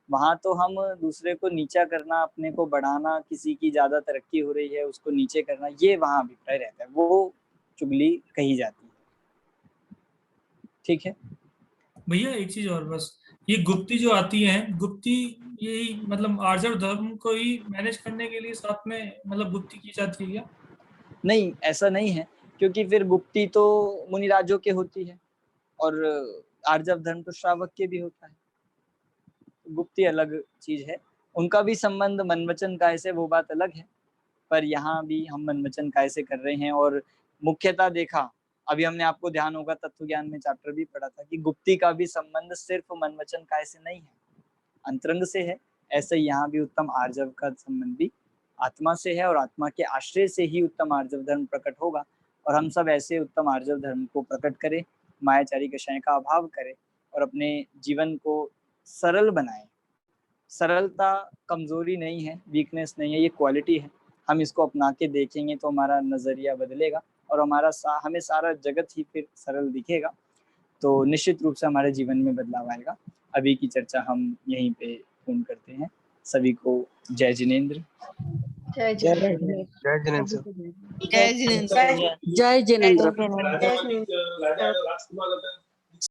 वहां तो हम दूसरे को नीचा करना, अपने को बढ़ाना, किसी की ज्यादा तरक्की हो रही है उसको नीचे करना, ये वहां अभिप्राय रहता है, वो चुगली कही जाती है। ठीक है भैया एक चीज और बस, ये गुप्ती जो आती है, गुप्ती यही मतलब आर्जव धर्म को ही मैनेज करने के लिए साथ में मतलब गुप्ती की जाती है क्या? नहीं, ऐसा नहीं है, क्योंकि फिर गुप्ती तो मुनिराजों के होती है और आर्जव धर्म तो श्रावक के भी होता है। गुप्ती अलग चीज है, उनका भी संबंध मनवचन काय से, वो बात अलग है, पर यहाँ भी हम मनवचन काय से कर रहे हैं। और मुख्यतः देखा, अभी हमने आपको ध्यान होगा तत्व ज्ञान में चैप्टर भी पढ़ा था कि गुप्ती का भी संबंध सिर्फ मनवचन काय से नहीं है, अंतरंग से है। ऐसे यहाँ भी उत्तम आर्जव का संबंध भी आत्मा से है, और आत्मा के आश्रय से ही उत्तम आर्जव धर्म प्रकट होगा। और हम सब ऐसे उत्तम आर्जव धर्म को प्रकट करें, मायाचारी कषाय का अभाव करें, और अपने जीवन को सरल बनाएं। सरलता कमजोरी नहीं है, वीकनेस नहीं है, ये क्वालिटी है। हम इसको अपना के देखेंगे तो हमारा नज़रिया बदलेगा और हमें सारा जगत ही फिर सरल दिखेगा, तो निश्चित रूप से हमारे जीवन में बदलाव आएगा। अभी की चर्चा हम यहीं पे पूर्ण करते हैं। सभी को जय जिनेंद्र। जय जिनेंद्र। जय जिनेंद्र। जय जिनेंद्र। जय जिनेंद्र। जय जिनेंद्र।